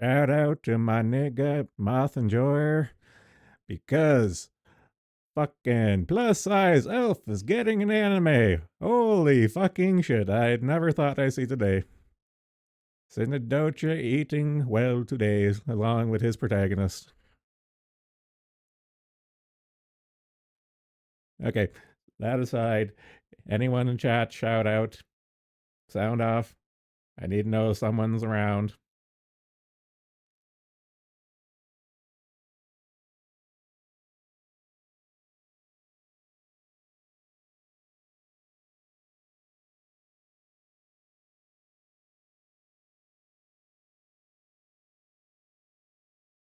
Shout out to my nigga Moth Enjoyer because fucking plus size elf is getting an anime. Holy fucking shit, I never thought I'd see today. Sinadocha eating well today along with his protagonist. Okay, that aside, anyone in chat, shout out, sound off. I need to know someone's around.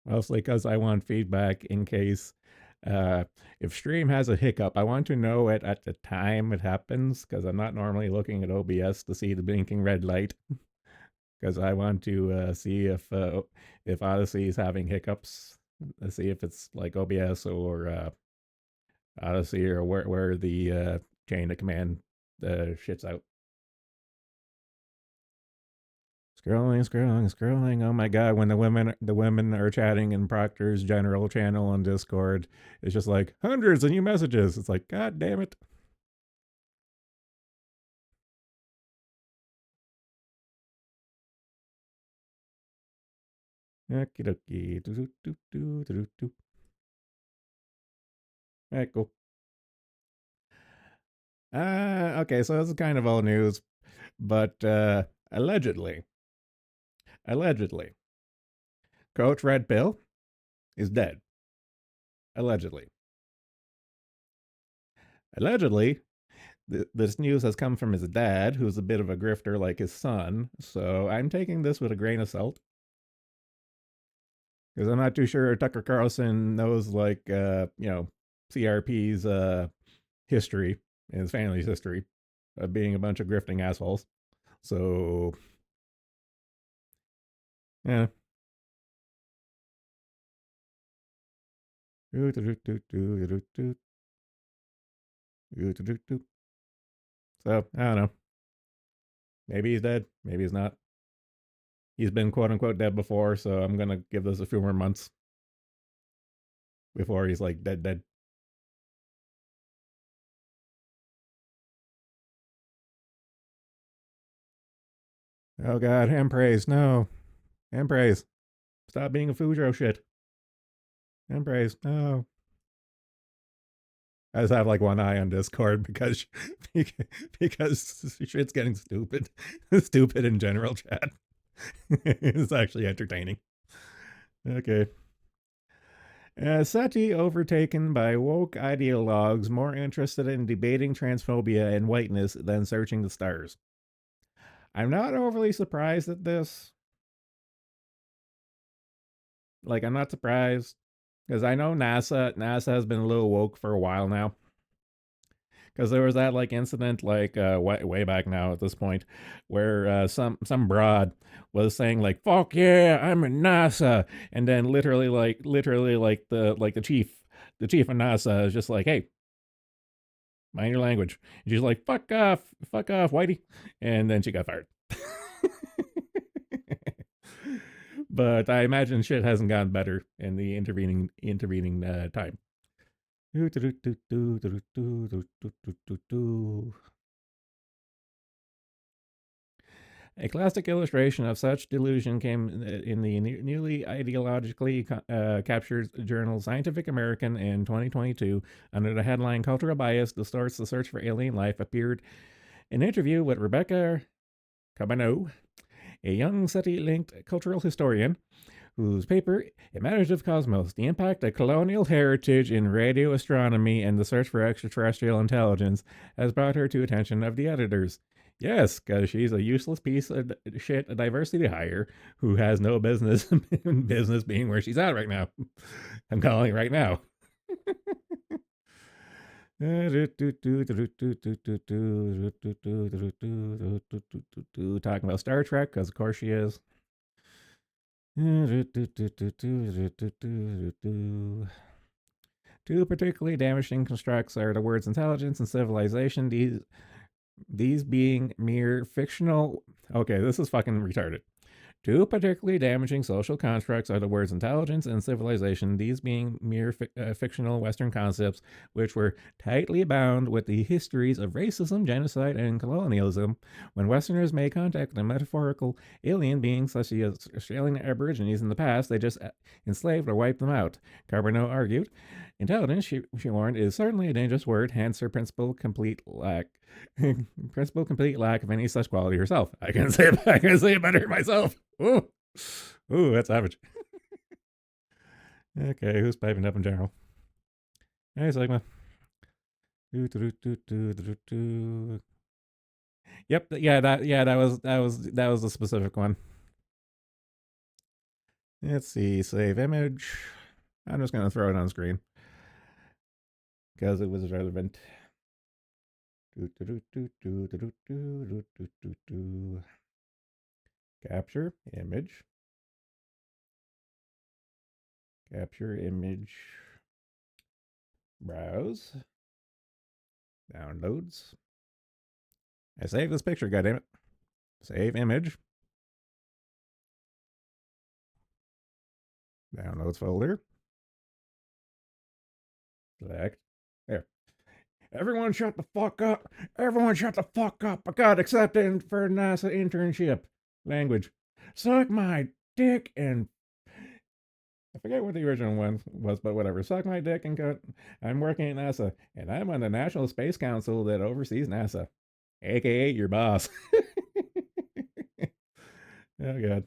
Mostly because I want feedback in case if stream has a hiccup, I want to know it at the time it happens because I'm not normally looking at OBS to see the blinking red light because I want to see if Odyssey is having hiccups. See if it's like OBS or Odyssey or where the chain of command shits out. Scrolling. Oh my god, when the women are chatting in Proctor's general channel on Discord, it's just like hundreds of new messages. It's like, god damn it. Okie dokie. Alright, cool. Okay, so this is kind of old news, but allegedly, Coach Red Pill is dead. Allegedly. Allegedly, this news has come from his dad, who's a bit of a grifter like his son. So I'm taking this with a grain of salt because I'm not too sure Tucker Carlson knows CRP's history and his family's history of being a bunch of grifting assholes. So yeah. So I don't know. Maybe he's dead. Maybe he's not. He's been quote unquote dead before, so I'm gonna give this a few more months before he's like dead. Oh god, hand praise, no. Hand praise. Stop being a Fujo shit. Hand praise, no. I just have like one eye on Discord because shit's getting stupid. Stupid in general chat. It's actually entertaining. Okay. SETI overtaken by woke ideologues more interested in debating transphobia and whiteness than searching the stars. I'm not overly surprised at this. Like, I'm not surprised because I know NASA has been a little woke for a while now. Because there was that like incident like way back now at this point where some broad was saying like fuck yeah I'm in NASA, and then literally like the chief of NASA is just like, hey, mind your language. And she's like fuck off whitey, and then she got fired. But I imagine shit hasn't gotten better in the intervening time. A classic illustration of such delusion came in the newly ideologically captured journal Scientific American in 2022 under the headline Cultural Bias Distorts the Search for Alien Life. Appeared an interview with Rebecca Cabano, a young SETI-linked cultural historian, whose paper, Imaginative Cosmos, The Impact of Colonial Heritage in Radio Astronomy and the Search for Extraterrestrial Intelligence, has brought her to attention of the editors. Yes, because she's a useless piece of shit, a diversity hire who has no business business being where she's at right now. I'm calling it right now. Talking about Star Trek, because of course she is. Two particularly damaging constructs are the words intelligence and civilization, these being mere fictional. Okay, this is fucking retarded. Two particularly damaging social constructs are the words intelligence and civilization, these being mere fictional Western concepts which were tightly bound with the histories of racism, genocide, and colonialism. When Westerners made contact with a metaphorical alien beings such as Australian Aborigines in the past, they just enslaved or wiped them out. Carbonneau argued. Intelligence, she warned, is certainly a dangerous word, hence her principal complete lack of any such quality herself. I can say it better myself. Ooh, ooh, that's savage. Okay, who's piping up in general? Hey, Sigma. Yep, that was the specific one. Let's see, save image. I'm just gonna throw it on screen because it was relevant. Capture image. Capture image. Browse. Downloads. I saved this picture, goddammit. Save image. Downloads folder. Select. There. Everyone shut the fuck up. Everyone shut the fuck up. I got accepted for NASA internship. Language. Suck my dick and I forget what the original one was, but whatever. Suck my dick and cut. I'm working at NASA, and I'm on the National Space Council that oversees NASA, aka your boss. Oh god.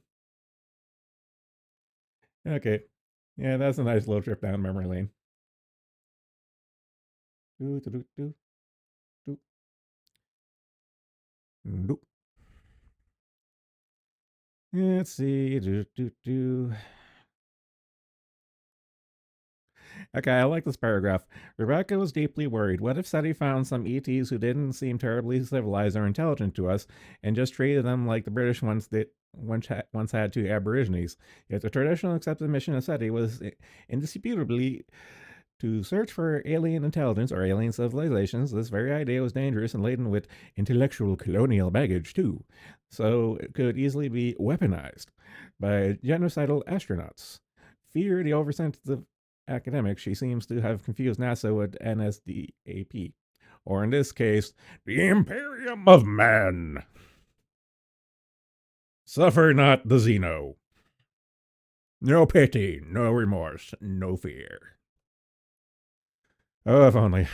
Okay. Yeah, that's a nice little trip down memory lane. Do, do, do, do, do, do. Let's see. Okay, I like this paragraph. Rebecca was deeply worried. What if SETI found some ETs who didn't seem terribly civilized or intelligent to us and just treated them like the British ones that once had to Aborigines? Yet the traditional accepted mission of SETI was indisputably to search for alien intelligence or alien civilizations. This very idea was dangerous and laden with intellectual colonial baggage, too, so it could easily be weaponized by genocidal astronauts. Fear the oversensitive academic, she seems to have confused NASA with NSDAP, or in this case, the Imperium of Man. Suffer not the Xeno. No pity, no remorse, no fear. Oh, if only.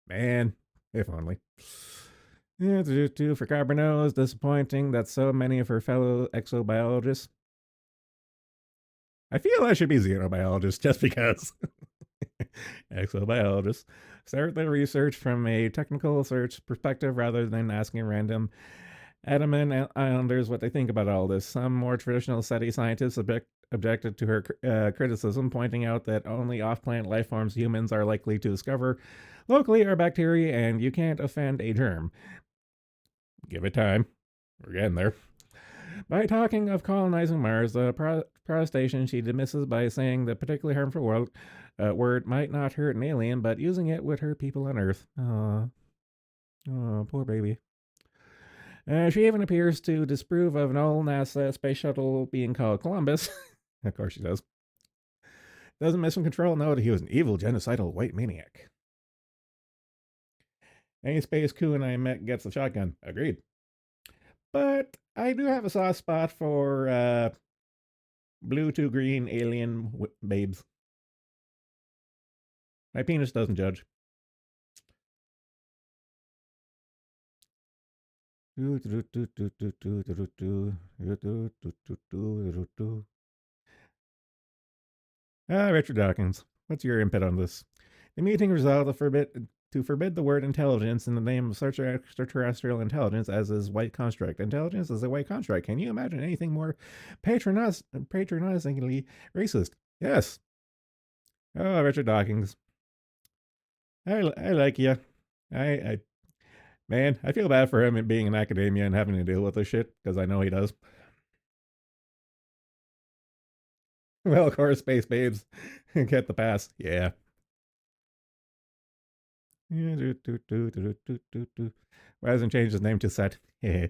Man, if only. Yeah, for Carbonneau, it's disappointing that so many of her fellow exobiologists. I feel I should be xenobiologist just because. Exobiologists start their research from a technical search perspective rather than asking random Andaman Islanders what they think about all this. Some more traditional SETI scientists objected to her criticism, pointing out that only off planet life forms humans are likely to discover locally are bacteria, and you can't offend a germ. Give it time. We're getting there. By talking of colonizing Mars, the protestation she dismisses by saying the particularly harmful word might not hurt an alien, but using it would hurt people on Earth. Oh, poor baby. She even appears to disapprove of an old NASA space shuttle being called Columbus. Of course she does. Doesn't miss some control? No, he was an evil, genocidal white maniac. Any space coon I met gets a shotgun. Agreed. But I do have a soft spot for blue to green alien babes. My penis doesn't judge. Richard Dawkins, what's your input on this? The meeting resolved to forbid the word intelligence in the name of such extraterrestrial intelligence as is white construct. Intelligence is a white construct. Can you imagine anything more patronizingly racist? Yes. Oh, Richard Dawkins. I like you. I man, I feel bad for him being in academia and having to deal with this shit because I know he does. Well, of course, space babes get the pass. Yeah. Why hasn't changed his name to Set? Yeah.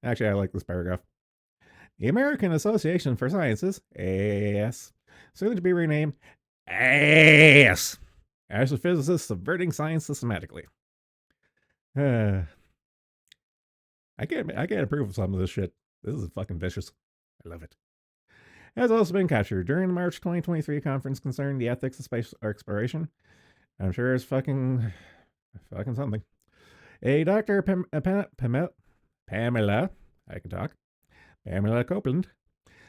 Actually, I like this paragraph. The American Association for Sciences, AAS, soon to be renamed AAS, astrophysicists subverting science systematically. Uh, I can't approve of some of this shit. This is fucking vicious. I love it. Has also been captured during the March 2023 conference concerning the ethics of space exploration. I'm sure it's fucking something. A Dr. Pamela, I can talk, Pamela Copeland,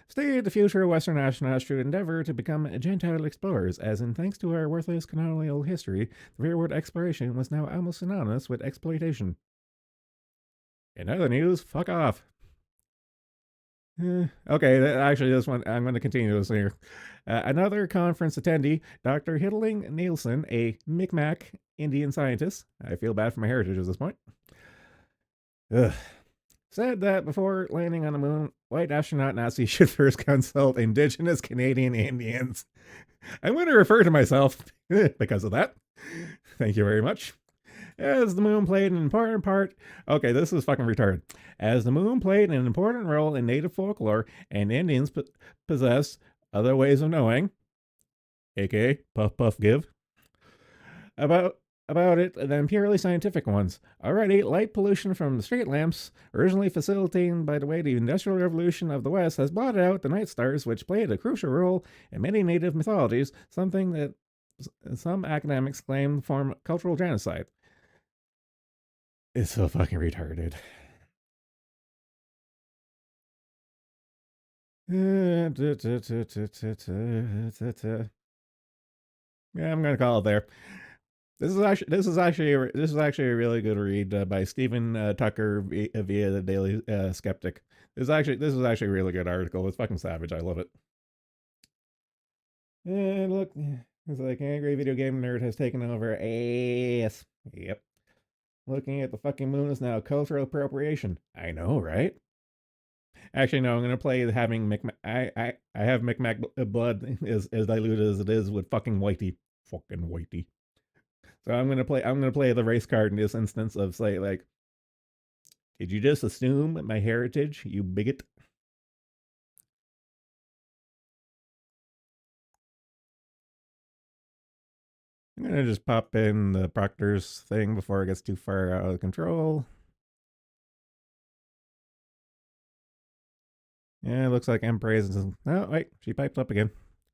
stated the future of Western astronauts should endeavor to become Gentile explorers, as in thanks to our worthless colonial history, the rearward exploration was now almost synonymous with exploitation. In other news, fuck off. Okay, actually, this one, I'm going to continue this here. Another conference attendee, Dr. Hiddling Nielsen, a Micmac Indian scientist, I feel bad for my heritage at this point, ugh, said that before landing on the moon, white astronaut Nazis should first consult indigenous Canadian Indians. I'm going to refer to myself because of that. Thank you very much. As the moon played an important part. Okay, this is fucking retarded. As the moon played an important role in native folklore, and Indians possess other ways of knowing, aka puff puff give, about about it than purely scientific ones. Already, light pollution from street lamps, originally facilitated by the way the Industrial Revolution of the West, has blotted out the night stars, which played a crucial role in many native mythologies, something that some academics claim form cultural genocide. It's so fucking retarded. Yeah, I'm gonna call it there. This is actually a really good read by Stephen Tucker via the Daily Skeptic. This is actually a really good article. It's fucking savage. I love it. And look, it's like angry video game nerd has taken over. Yes, yep. Looking at the fucking moon is now cultural appropriation. I know, right? Actually, no. I'm gonna play having Micmac. I have Micmac blood as diluted as it is with fucking Whitey, fucking Whitey. So I'm gonna play the race card in this instance of say like, did you just assume my heritage, you bigot? I'm gonna just pop in the Proctor's thing before it gets too far out of control. Yeah, it looks like Empress is. Oh wait, she piped up again.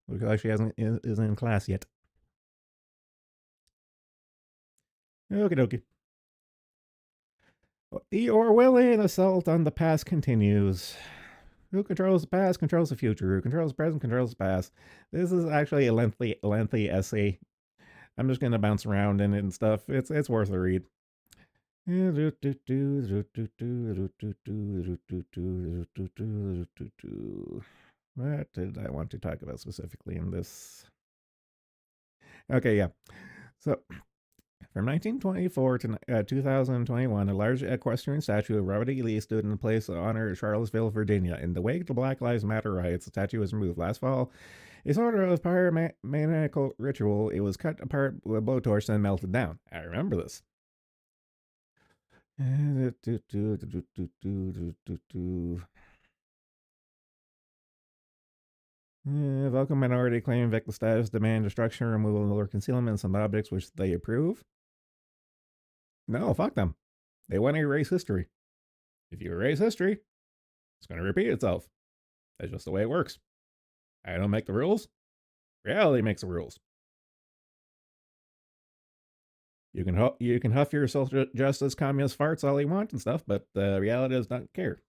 Looks like she hasn't isn't in class yet. Okie dokie. The Orwellian assault on the past continues. Who controls the past controls the future. Who controls the present controls the past. This is actually a lengthy essay. I'm just gonna bounce around in it and stuff. It's worth a read. What did I want to talk about specifically in this? Okay, yeah. So from 1924 to 2021, a large equestrian statue of Robert E. Lee stood in the place of honor at Charlottesville, Virginia. In the wake of the Black Lives Matter riots, the statue was removed last fall. A sort of pyromaniacal ritual, it was cut apart with a blowtorch and melted down. I remember this. Vocal minority claim victim status, demand destruction, removal, or concealment of some objects which they approve. No, fuck them. They want to erase history. If you erase history, it's going to repeat itself. That's just the way it works. I don't make the rules. Reality makes the rules. You can huff your social justice communist farts all you want and stuff, but reality does not care.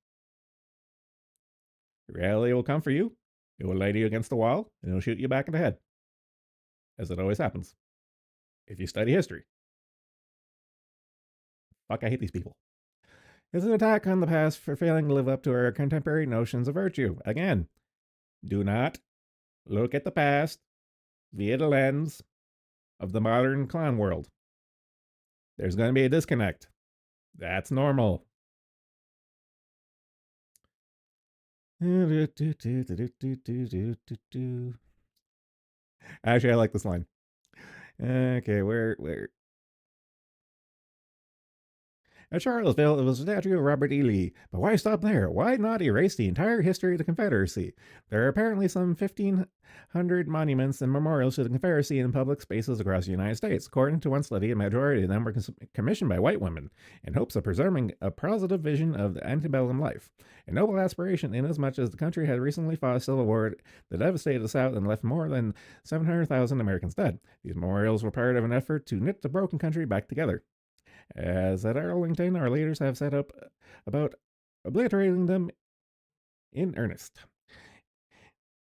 Reality will come for you. It will lay you against the wall, and it'll shoot you back in the head, as it always happens. If you study history. Fuck, I hate these people. It's an attack on the past for failing to live up to our contemporary notions of virtue. Again, do not look at the past via the lens of the modern clown world. There's going to be a disconnect. That's normal. Actually, I like this line. Okay, where At Charlottesville, it was a statue of Robert E. Lee. But why stop there? Why not erase the entire history of the Confederacy? There are apparently some 1,500 monuments and memorials to the Confederacy in public spaces across the United States. According to one study, a majority of them were commissioned by white women in hopes of preserving a positive vision of the antebellum life. A noble aspiration, inasmuch as the country had recently fought a civil war that devastated the South and left more than 700,000 Americans dead. These memorials were part of an effort to knit the broken country back together. As at Arlington, our leaders have set up about obliterating them in earnest.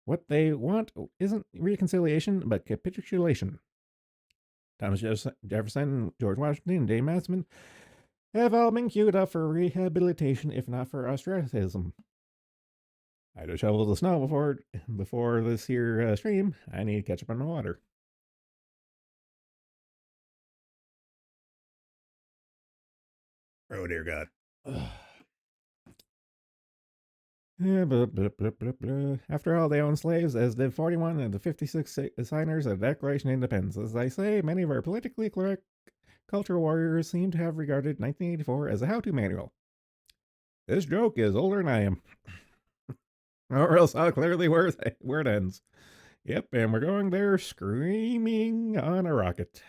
What they want isn't reconciliation, but capitulation. Thomas Jefferson, George Washington, and James Madison have all been queued up for rehabilitation, if not for ostracism. I just shoveled the snow before this here stream. I need to catch up on my water. Oh dear God. After all, they own slaves, as did 41 of the 56 signers of the Declaration of Independence. As I say, many of our politically correct cultural warriors seem to have regarded 1984 as a how-to manual. This joke is older than I am. Or else I'll clearly where it ends. Yep, and we're going there screaming on a rocket.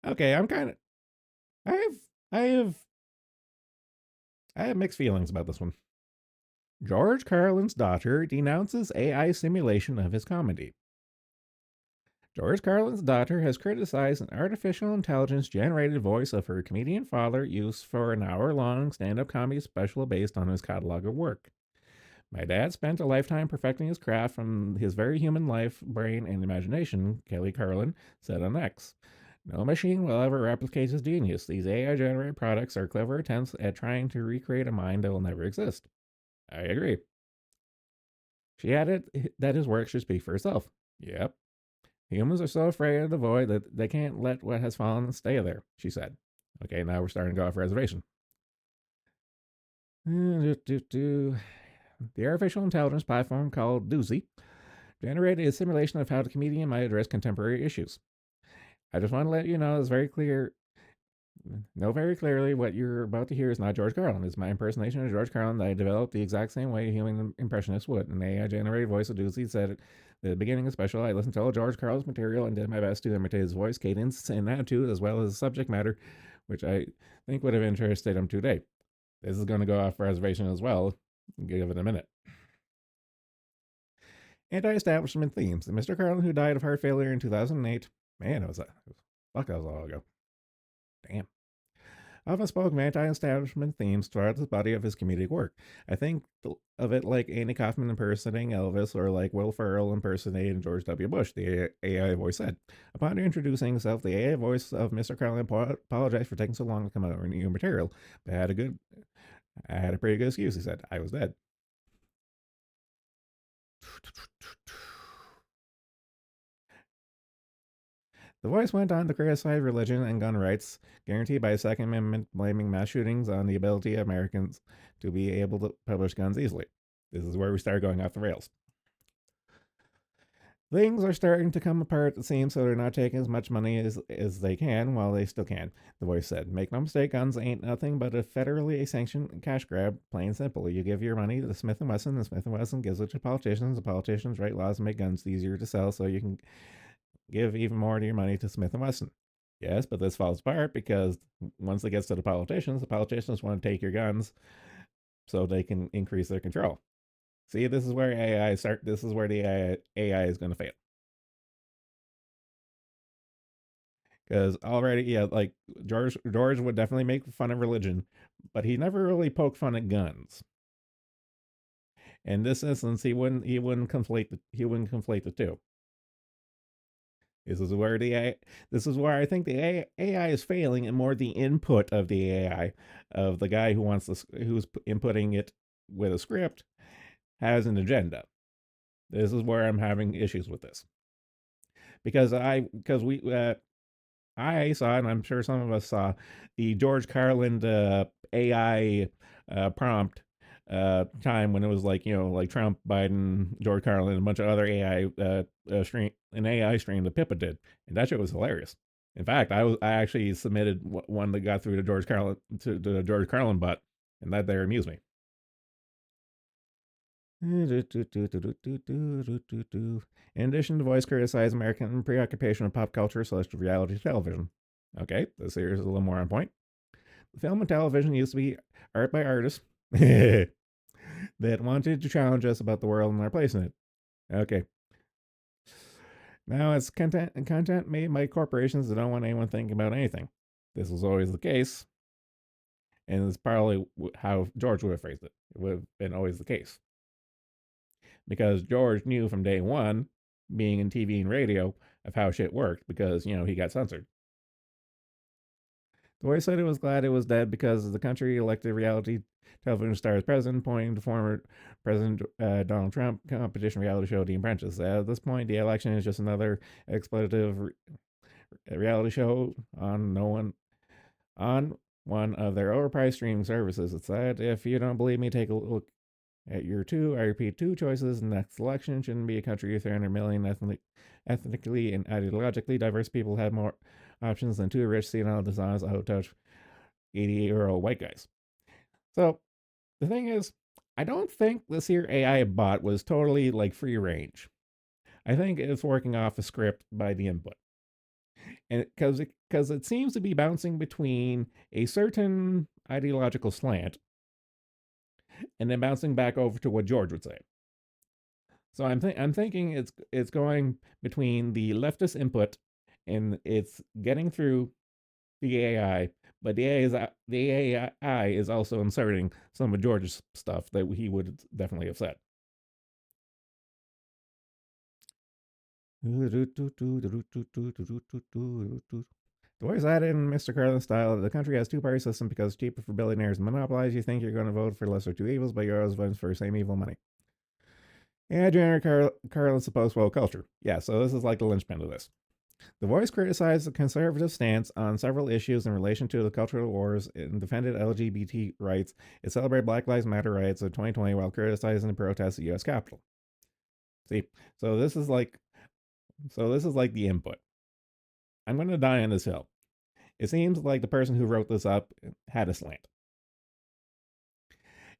Okay, I'm kind of. I have mixed feelings about this one. George Carlin's daughter denounces AI simulation of his comedy. George Carlin's daughter has criticized an artificial intelligence generated voice of her comedian father used for an hour-long stand-up comedy special based on his catalog of work. My dad spent a lifetime perfecting his craft from his very human life, brain, and imagination, Kelly Carlin said on X. No machine will ever replicate his genius. These AI generated products are clever attempts at trying to recreate a mind that will never exist. I agree. She added that his work should speak for itself. Yep. Humans are so afraid of the void that they can't let what has fallen stay there, she said. Okay, now we're starting to go off reservation. The artificial intelligence platform called Doozy generated a simulation of how the comedian might address contemporary issues. I just want to let you know it's very clearly what you're about to hear is not George Carlin. It's my impersonation of George Carlin that I developed the exact same way a human impressionist would. An AI generated voice of Doozy said at the beginning of the special, I listened to all George Carlin's material and did my best to imitate his voice, cadence, and attitude, as well as subject matter, which I think would have interested him today. This is going to go off reservation as well. Give it a minute. Anti-establishment themes. Mr. Carlin, who died of heart failure in 2008. Man, that was a while ago. Damn. Often spoke of anti-establishment themes throughout the body of his comedic work. I think of it like Andy Kaufman impersonating Elvis or like Will Ferrell impersonating George W. Bush, the AI voice said. Upon introducing himself, the AI voice of Mr. Carlin apologized for taking so long to come out with new material, but I had a pretty good excuse, he said. I was dead. The voice went on to criticize religion and gun rights, guaranteed by the Second Amendment, blaming mass shootings on the ability of Americans to be able to publish guns easily. This is where we start going off the rails. Things are starting to come apart, it seems, so they're not taking as much money as they can while they still can, the voice said. Make no mistake, guns ain't nothing but a federally sanctioned cash grab, plain and simple. You give your money to Smith & Wesson, and Smith & Wesson gives it to politicians. The politicians write laws and make guns easier to sell so you can give even more of your money to Smith & Wesson. Yes, but this falls apart because once it gets to the politicians want to take your guns so they can increase their control. See, this is where this is where the AI is going to fail. Because already, yeah, like George would definitely make fun of religion, but he never really poked fun at guns. In this instance, he wouldn't conflate the two. This is where I think the AI is failing, and more the input of the AI, of the guy who's inputting it with a script, has an agenda. This is where I'm having issues with this, because I saw, and I'm sure some of us saw, the George Carlin AI prompt time when it was like, like Trump, Biden, George Carlin, and a bunch of other AI stream that Pippa did, and that shit was hilarious. In fact, I actually submitted one that got through to George Carlin, to the George Carlin bot, and that there amused me. In addition, the voice criticized American preoccupation with pop culture such as reality television. Okay, this here is a little more on point. Film and television used to be art by artists that wanted to challenge us about the world and our place in it. Okay. Now it's content made by corporations that don't want anyone thinking about anything. This was always the case, and it's probably how George would have phrased it. It would have been always the case. Because George knew from day one, being in TV and radio, of how shit worked because, he got censored. The voice said it was glad it was dead because the country elected reality television star as president, pointing to former President Donald Trump competition reality show The Apprentice. At this point, the election is just another exploitative reality show on one of their overpriced streaming services. It said, if you don't believe me, take a look at your I repeat, two choices. The next election shouldn't be a country of 300 million ethnically and ideologically diverse people have more options than two rich, senile, dishonest, out of touch 80-year-old white guys. So the thing is, I don't think this here AI bot was totally like free range. I think it's working off a script by the input. And because it seems to be bouncing between a certain ideological slant and then bouncing back over to what George would say. So I'm thinking it's going between the leftist input and it's getting through the AI, but the AI is also inserting some of George's stuff that he would definitely have said. The voice added in Mr. Carlin style, the country has two-party system because it's cheaper for billionaires to monopolize. You think you're going to vote for lesser two evils, but you're always voting for the same evil money. Yeah, January Carlin's the post-woke culture. Yeah, so this is like the linchpin of this. The voice criticized the conservative stance on several issues in relation to the cultural wars and defended LGBT rights. It celebrated Black Lives Matter riots of 2020 while criticizing the protests at the U.S. Capitol. See, so this is like the input. I'm going to die on this hill. It seems like the person who wrote this up had a slant.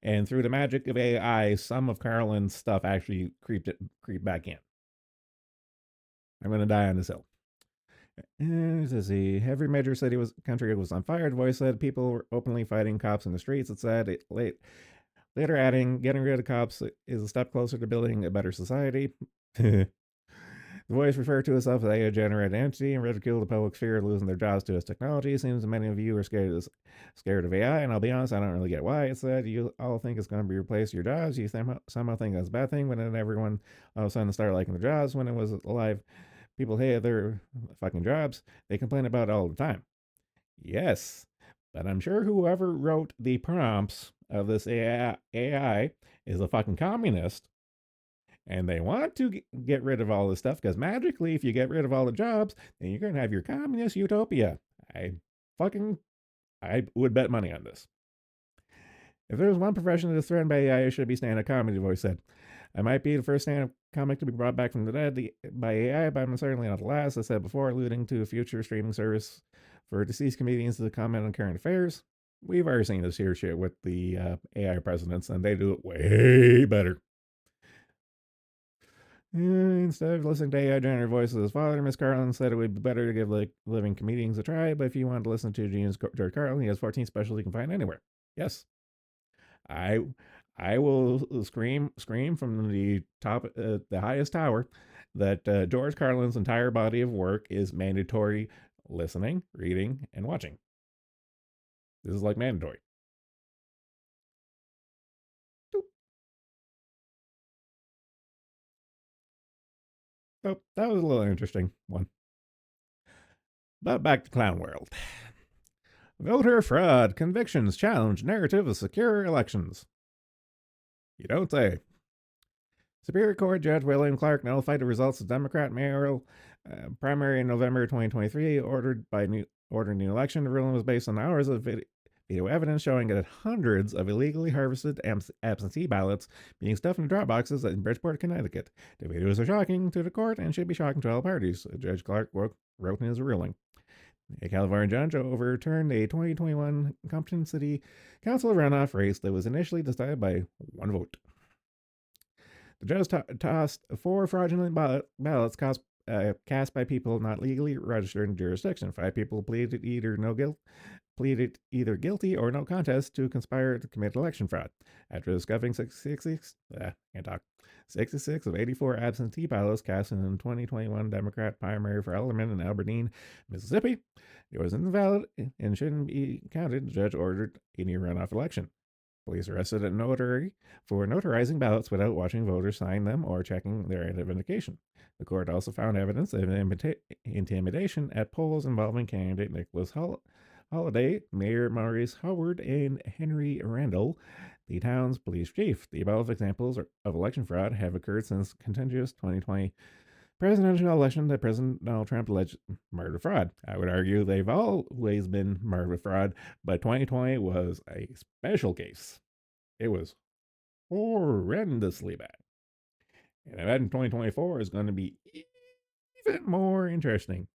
And through the magic of AI, some of Carlin's stuff actually creeped back in. I'm going to die on this hill. Let's see. Every major country was on fire. The voice said people were openly fighting cops in the streets. It said later adding, getting rid of cops is a step closer to building a better society. The voice referred to itself as an AI-generated entity and ridiculed the public's fear of losing their jobs to its technology. It seems many of you are scared of AI, and I'll be honest, I don't really get why. It said you all think it's going to be replaced your jobs. You somehow think that's a bad thing, but then everyone all of a sudden started liking their jobs when it was alive. People hated their fucking jobs. They complain about it all the time. Yes, but I'm sure whoever wrote the prompts of this AI is a fucking communist. And they want to get rid of all this stuff because magically, if you get rid of all the jobs, then you're going to have your communist utopia. I would bet money on this. If there's one profession that is threatened by AI, it should be stand-up comedy, the voice said. I might be the first stand-up comic to be brought back from the dead by AI, but I'm certainly not the last. I said before, alluding to a future streaming service for deceased comedians to comment on current affairs. We've already seen this here shit with the AI presidents, and they do it way better. Instead of listening to AI generated voices of his father, Miss Carlin said it would be better to give living comedians a try, but if you want to listen to George Carlin, he has 14 specials you can find anywhere. Yes. I will scream from the top, the highest tower, that George Carlin's entire body of work is mandatory listening, reading, and watching. This is like mandatory. So that was a little interesting one. But back to Clown World. Voter fraud, convictions challenge narrative of secure elections. You don't say. Superior Court Judge William Clark nullified the results of Democrat mayoral primary in November 2023, ordered new election. The ruling was based on hours of video evidence showing that hundreds of illegally harvested absentee ballots being stuffed in drop boxes in Bridgeport, Connecticut. The videos are shocking to the court and should be shocking to all parties, Judge Clark wrote in his ruling. A California judge overturned a 2021 Compton City Council runoff race that was initially decided by one vote. The judge tossed four fraudulent ballots cast by people not legally registered in jurisdiction. 5 people pleaded either guilty or no contest to conspire to commit election fraud. After discovering 66 of 84 absentee ballots cast in the 2021 Democrat primary for alderman in Aberdeen, Mississippi, it was invalid and shouldn't be counted. The judge ordered a new runoff election. Police arrested a notary for notarizing ballots without watching voters sign them or checking their identification. The court also found evidence of intimidation at polls involving candidate Nicholas Holiday, Mayor Maurice Howard, and Henry Randall, the town's police chief. The above examples of election fraud have occurred since contentious 2020 presidential election that President Donald Trump alleged murder fraud. I would argue they've always been murder fraud, but 2020 was a special case. It was horrendously bad. And I bet in 2024 is going to be even more interesting.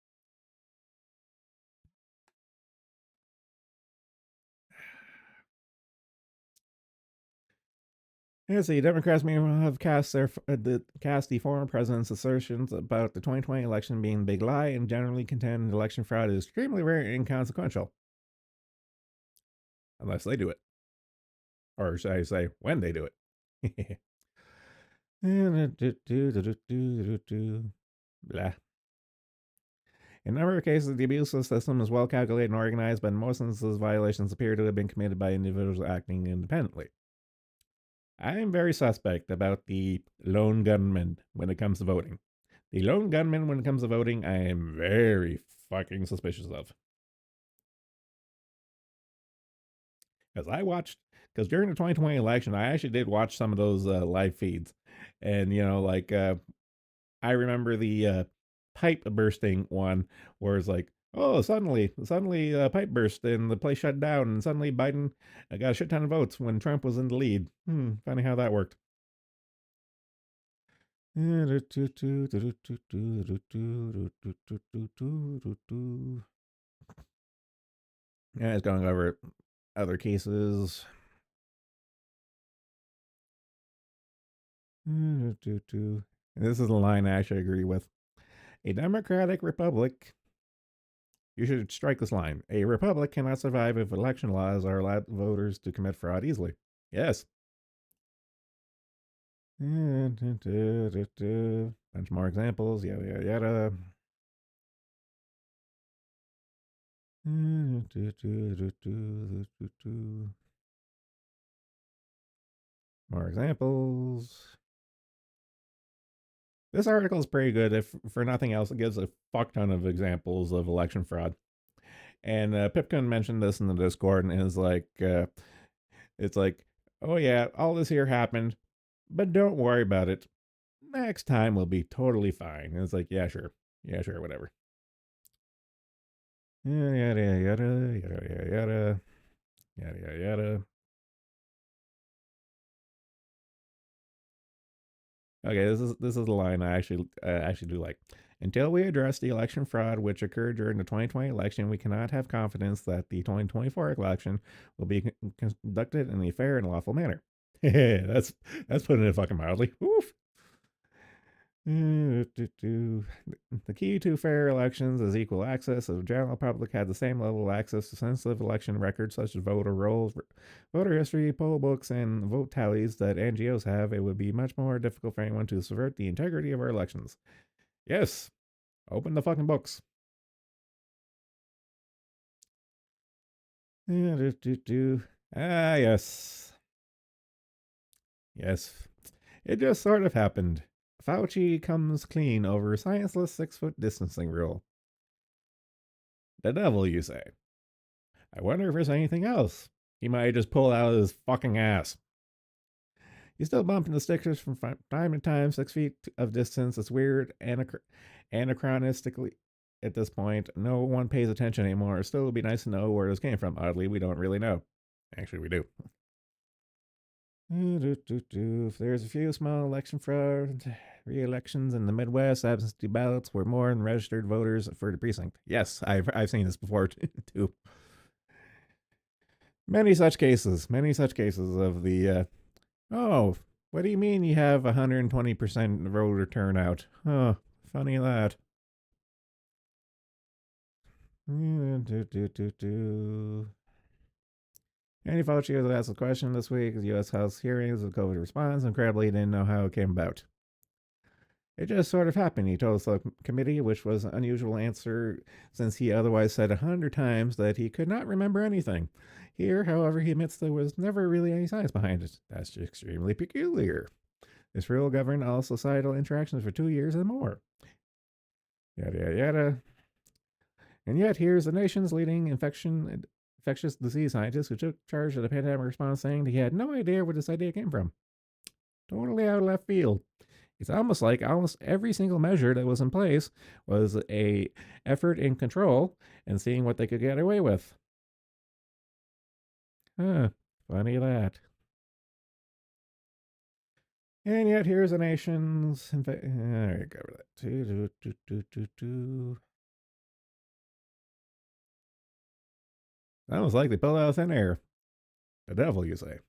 As the Democrats may have cast the former president's assertions about the 2020 election being a big lie and generally contend election fraud is extremely rare and inconsequential. Unless they do it. Or should I say, when they do it. Blah. In a number of cases, the abuse of the system is well calculated and organized, but in most instances, violations appear to have been committed by individuals acting independently. I am very suspect about the lone gunman when it comes to voting. The lone gunman when it comes to voting, I am very fucking suspicious of. Because during the 2020 election, I actually did watch some of those live feeds. And, I remember the pipe bursting one where it's like, oh, suddenly pipe burst and the place shut down, and suddenly Biden got a shit ton of votes when Trump was in the lead. Funny how that worked. Yeah, it's going over other cases. And this is a line I actually agree with. A democratic republic. You should strike this line. A republic cannot survive if election laws are allowed voters to commit fraud easily. Yes. Bunch more examples. Yada yada yada. More examples. This article is pretty good. If for nothing else, it gives a fuck ton of examples of election fraud. And Pipkin mentioned this in the Discord, and is like, it's like, oh yeah, all this here happened, but don't worry about it. Next time we'll be totally fine. And it's like, yeah, sure, whatever. Yada yada yada yada yada yada yada. Okay, this is the line I actually do like. Until we address the election fraud which occurred during the 2020 election, we cannot have confidence that the 2024 election will be conducted in a fair and lawful manner. that's putting it fucking mildly. Oof. The key to fair elections is equal access. If the general public had the same level of access to sensitive election records such as voter rolls, voter history, poll books, and vote tallies that NGOs have, it would be much more difficult for anyone to subvert the integrity of our elections. Yes, open the fucking books. Yes. Yes. It just sort of happened. Fauci comes clean over scienceless 6-foot distancing rule. The devil, you say? I wonder if there's anything else he might just pull out of his fucking ass. He's still bumping the stickers from time to time, 6 feet of distance. It's weird, anachronistically at this point, no one pays attention anymore. Still, it would be nice to know where this came from. Oddly, we don't really know. Actually, we do. If there's a few small election fraud, re-elections in the Midwest, absentee ballots were more than registered voters for the precinct. Yes, I've seen this before too. Many such cases of the oh, what do you mean you have 120% voter turnout? Oh, funny that. Andy Fauci was asked a question this week as U.S. House hearings of COVID response. Incredibly, he didn't know how it came about. It just sort of happened, he told the committee, which was an unusual answer since he otherwise said 100 times that he could not remember anything. Here, however, he admits there was never really any science behind it. That's extremely peculiar. This rule governed all societal interactions for 2 years and more. Yada, yada, yada. And yet, here's the nation's leading infectious disease scientist who took charge of the pandemic response saying he had no idea where this idea came from. Totally out of left field. It's almost like almost every single measure that was in place was a effort in control and seeing what they could get away with. Huh, funny that. And yet here's the nation's there you go with that. That was like they pulled out of thin air. The devil, you say.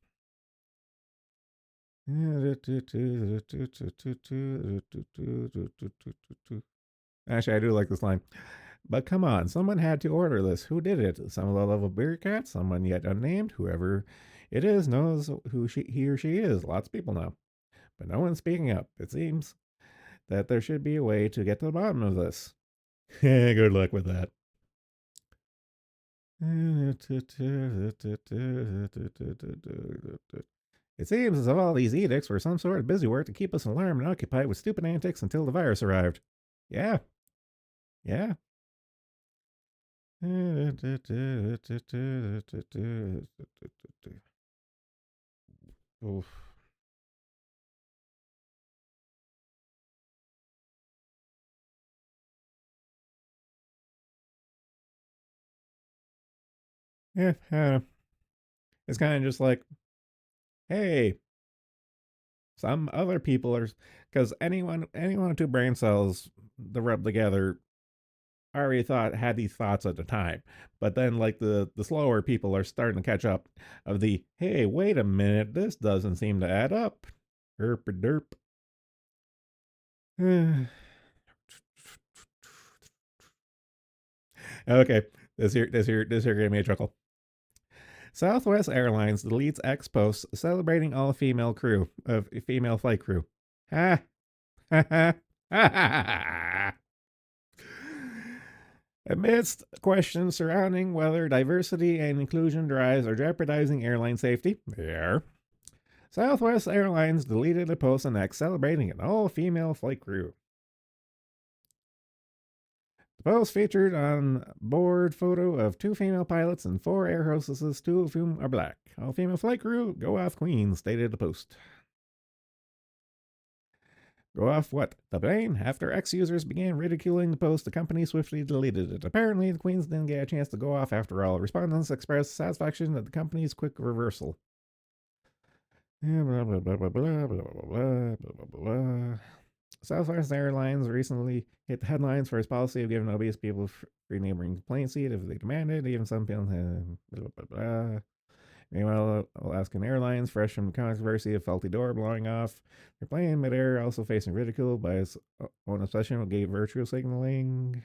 Actually, I do like this line. But come on, someone had to order this. Who did it? Some low-level bureaucrat, someone yet unnamed, whoever it is knows who he or she is. Lots of people know. But no one's speaking up. It seems that there should be a way to get to the bottom of this. Good luck with that. It seems as if all these edicts were some sort of busy work to keep us alarmed and occupied with stupid antics until the virus arrived. Yeah. Yeah. Oof. Yeah, it's kind of just like, hey, some other people are, because anyone with two brain cells to rub together already had these thoughts at the time, but then like the slower people are starting to catch up. Of the hey, wait a minute, this doesn't seem to add up. Herp derp. Okay, this here gave me a chuckle. Southwest Airlines deletes ex posts celebrating all female flight crew. Ha ha ha ha. Amidst questions surrounding whether diversity and inclusion drives are jeopardizing airline safety, Southwest Airlines deleted a post on X celebrating an all-female flight crew. The post featured on board photo of 2 female pilots and 4 air hostesses, 2 of whom are black. All-female flight crew, go off Queens, stated the post. Go off what? The plane? After ex-users began ridiculing the post, the company swiftly deleted it. Apparently, the Queens didn't get a chance to go off after all. Respondents expressed satisfaction at the company's quick reversal. Blah, blah, blah, blah, blah, blah, blah, blah, blah. Southwest Airlines recently hit the headlines for its policy of giving obese people free neighboring complaint seat if they demanded. Even some people blah, blah, blah. Meanwhile, Alaskan Airlines, fresh from the controversy of faulty door blowing off their plane in midair, also facing ridicule by its own obsession with gay virtue signaling.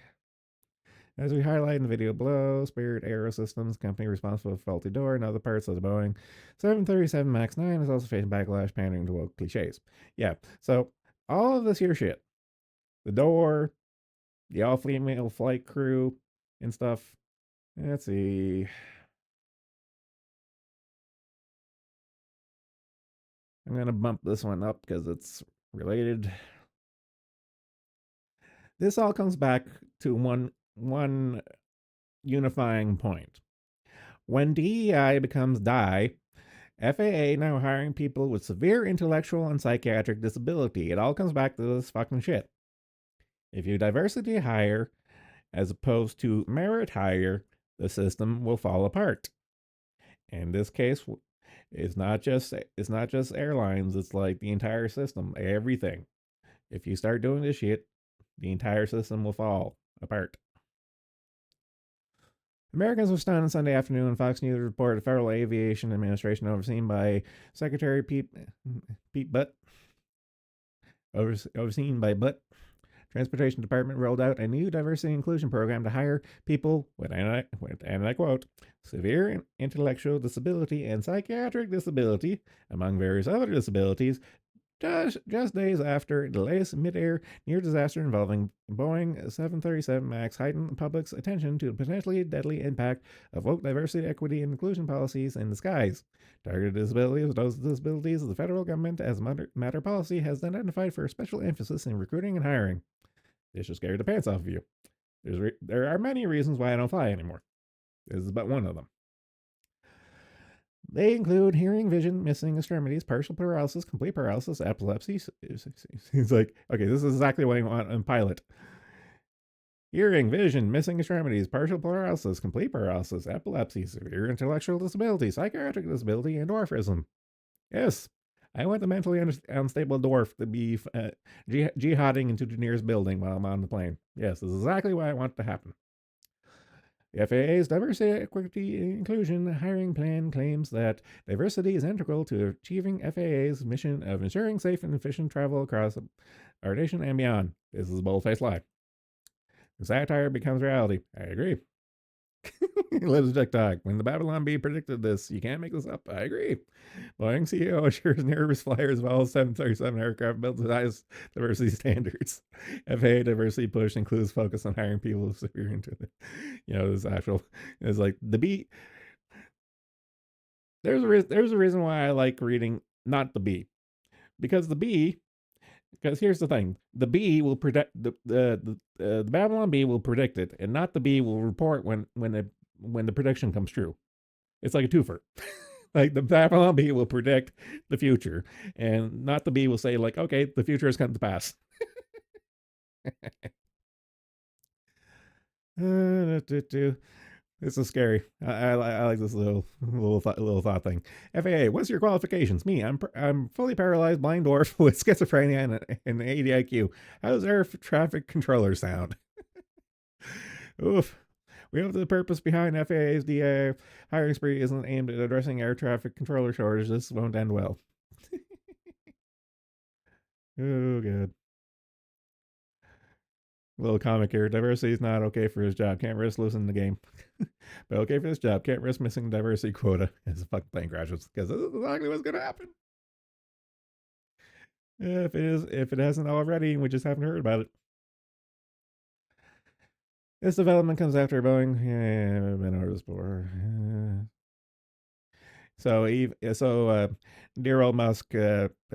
As we highlight in the video below, Spirit Aerosystems, company responsible for faulty door and other parts of the Boeing 737 MAX 9, is also facing backlash pandering to woke cliches. Yeah, so all of this here shit, the door, the all-female flight crew, and stuff. Let's see. I'm going to bump this one up because it's related. This all comes back to one unifying point. When DEI becomes DIE, FAA now hiring people with severe intellectual and psychiatric disability. It all comes back to this fucking shit. If you diversity hire as opposed to merit higher, the system will fall apart. In this case, it's not just airlines. It's like the entire system, everything. If you start doing this shit, the entire system will fall apart. Americans were stunned Sunday afternoon when Fox News reported the Federal Aviation Administration, overseen by Secretary Pete Butt, overseen by Butt, Transportation Department rolled out a new diversity inclusion program to hire people with, and I quote, severe intellectual disability and psychiatric disability, among various other disabilities, just days after the latest mid-air near disaster involving Boeing 737 MAX heightened the public's attention to the potentially deadly impact of woke diversity, equity, and inclusion policies in the skies. Targeted disabilities, those disabilities the federal government, as a matter policy, has identified for special emphasis in recruiting and hiring. This should scare the pants off of you. There are many reasons why I don't fly anymore. This is but one of them. They include hearing, vision, missing extremities, partial paralysis, complete paralysis, epilepsy. He's like, okay, this is exactly what I want in pilot. Hearing, vision, missing extremities, partial paralysis, complete paralysis, epilepsy, severe intellectual disability, psychiatric disability, and dwarfism. Yes, I want the mentally unstable dwarf to be jihading into the nearest building while I'm on the plane. Yes, this is exactly what I want to happen. The FAA's Diversity, Equity, and Inclusion hiring plan claims that diversity is integral to achieving FAA's mission of ensuring safe and efficient travel across our nation and beyond. This is a bold-faced lie. The satire becomes reality. I agree. Lives TikTok. When the Babylon Bee predicted this, you can't make this up. I agree. Boeing CEO assures nervous flyers of all 737 aircraft built to the highest diversity standards. FAA diversity push includes focus on hiring people with severe this actual is like the B. There's a reason why I like reading not the B, because the B. Because here's the thing: the bee will predict the Babylon bee will predict it, and not the bee will report when the prediction comes true. It's like a twofer. Like the Babylon bee will predict the future, and not the bee will say like, okay, the future has come to pass. This is scary. I like this little thought thing. FAA, what's your qualifications? Me, I'm fully paralyzed, blind dwarf with schizophrenia and AD IQ. How does air traffic controller sound? Oof. We hope the purpose behind FAA's DA hiring spree isn't aimed at addressing air traffic controller shortages. This won't end well. Oh, good. Little comic here. Diversity is not okay for his job. Can't risk losing the game. But okay for this job. Can't risk missing diversity quota as a fucking plane crashes. Because this is exactly what's going to happen. If it hasn't already, we just haven't heard about it. This development comes after Boeing. Yeah, I've been over this before. So dear old Musk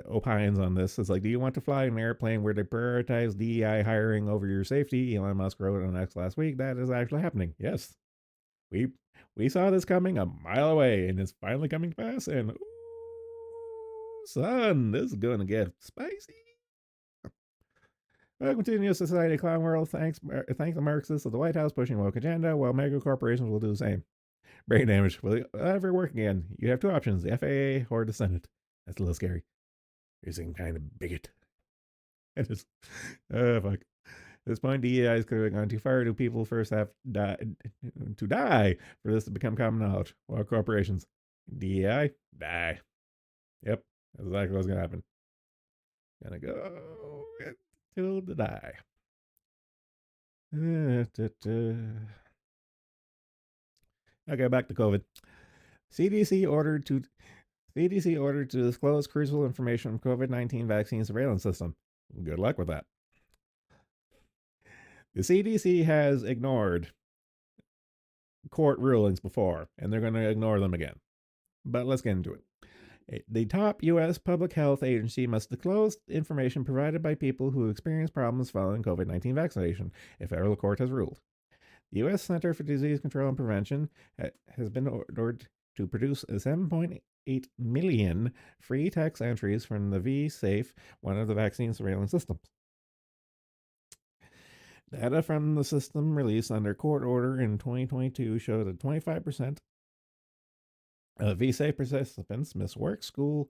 opines on this. It's like, do you want to fly an airplane where they prioritize DEI hiring over your safety? Elon Musk wrote on X last week. That is actually happening. Yes, we saw this coming a mile away, and it's finally coming to pass. And ooh, son, this is gonna get spicy. Continuous society clown world. Thank the Marxists of the White House pushing woke agenda, while mega corporations will do the same. Brain damage. Will it ever work again? You have two options: the FAA or the Senate. That's a little scary. You're some kind of bigot. I just, fuck. At this point, DEI is clearly gone too far. Do people first have to die for this to become common knowledge? Well, corporations, DEI, die. Yep, that's exactly what's gonna happen. Gonna go till the die. Okay, back to COVID. CDC ordered to disclose crucial information from COVID-19 vaccine surveillance system. Good luck with that. The CDC has ignored court rulings before, and they're going to ignore them again. But let's get into it. The top U.S. public health agency must disclose information provided by people who experience problems following COVID-19 vaccination, a federal court has ruled. The U.S. Center for Disease Control and Prevention has been ordered to produce 7.8 million free text entries from the V-Safe, one of the vaccine surveillance systems. Data from the system released under court order in 2022 showed that 25% of visa participants miss work, school,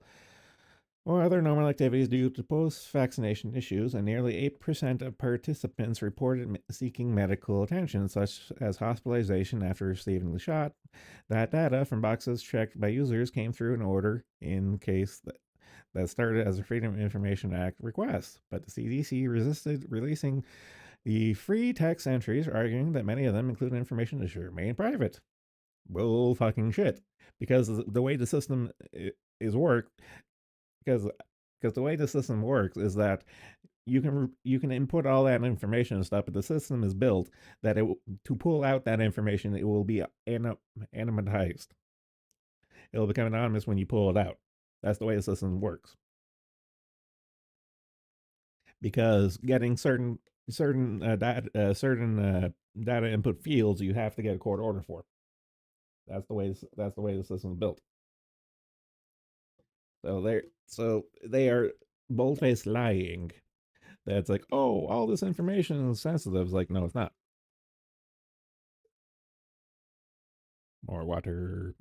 or other normal activities due to post vaccination issues, and nearly 8% of participants reported seeking medical attention, such as hospitalization after receiving the shot. That data from boxes checked by users came through an order in case that started as a Freedom of Information Act request, but the CDC resisted releasing the free text entries, arguing that many of them include information that should remain private. Bull fucking shit. Because the way the system is worked, because the way the system works is that you can input all that information and stuff, but the system is built that to pull out that information, it will be anonymized. It'll become anonymous when you pull it out. That's the way the system works. Because getting certain data input fields, you have to get a court order for. That's the way the system is built. So they are bold-faced lying. That's like, oh, all this information is sensitive. It's like, no, it's not. More water.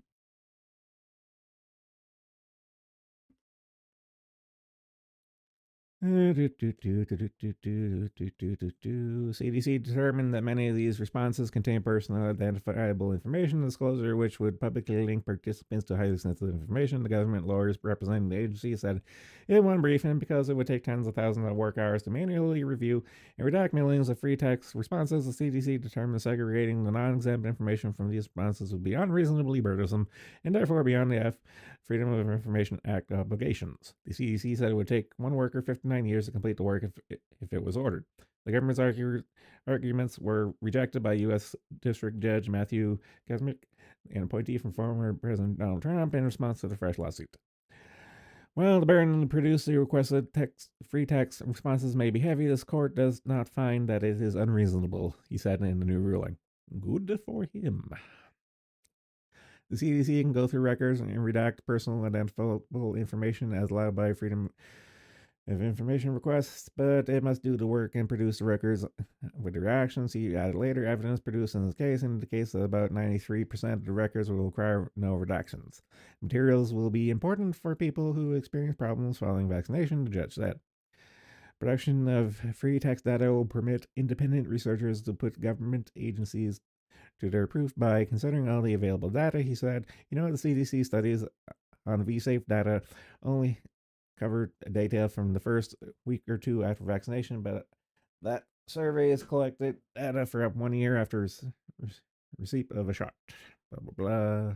CDC determined that many of these responses contain personal identifiable information disclosure, which would publicly link participants to highly sensitive information. The government lawyers representing the agency said in one briefing because it would take tens of thousands of work hours to manually review and redact millions of free text responses, the CDC determined segregating the non exempt information from these responses would be unreasonably burdensome and therefore beyond the Freedom of Information Act obligations. The CDC said it would take one worker 59 years to complete the work if it was ordered. The government's arguments were rejected by U.S. District Judge Matthew Kazmic, an appointee from former President Donald Trump, in response to the fresh lawsuit. While the burden to produce the requested free text responses may be heavy, this court does not find that it is unreasonable, he said in the new ruling. Good for him. The CDC can go through records and redact personal identifiable information as allowed by Freedom of Information requests, but it must do the work and produce the records with the reactions. He added later evidence produced in this case indicates that about 93% of the records will require no redactions. Materials will be important for people who experience problems following vaccination, the judge said. Production of free text data will permit independent researchers to put government agencies to their proof by considering all the available data, he said. The CDC studies on VSafe data only covered data from the first week or two after vaccination, but that survey has collected data for up 1 year after receipt of a shot. Blah, blah, blah.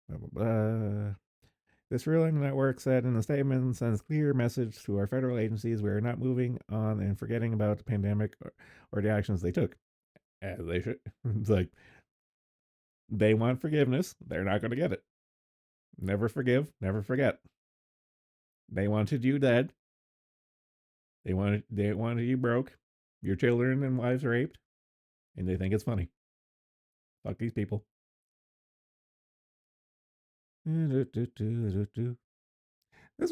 Blah, blah, blah. This ruling network said in a statement sends clear message to our federal agencies we are not moving on and forgetting about the pandemic or the actions they took. As they should. It's like they want forgiveness. They're not going to get it. Never forgive, never forget. They wanted you dead. They wanted you broke, your children and wives raped, and they think it's funny. Fuck these people. This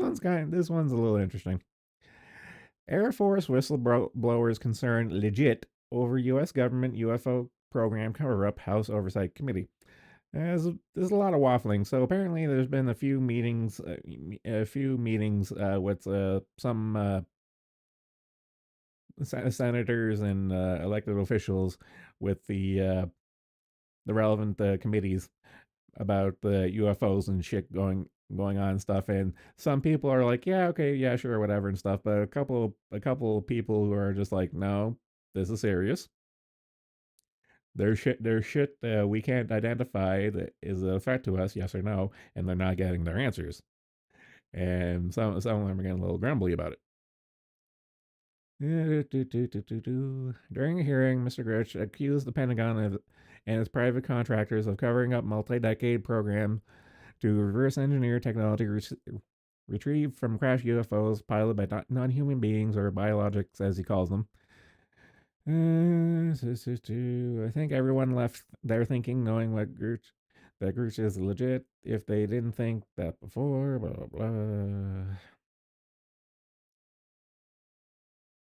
one's a little interesting. Air Force whistleblowers concerned legit over U.S. government UFO program cover-up House Oversight Committee. There's a lot of waffling. So apparently, there's been a few meetings with some senators and elected officials with the relevant committees about the UFOs and shit going on and stuff. And some people are like, yeah, okay, yeah, sure, whatever and stuff. But a couple of people who are just like, no, this is serious. There's shit we can't identify that is a threat to us, yes or no, and they're not getting their answers. And some of them are getting a little grumbly about it. During a hearing, Mr. Gritch accused the Pentagon and its private contractors of covering up multi-decade program to reverse engineer technology retrieved from crashed UFOs piloted by non-human beings or biologics, as he calls them. I think everyone left there thinking, knowing that Grooch is legit. If they didn't think that before, blah blah blah.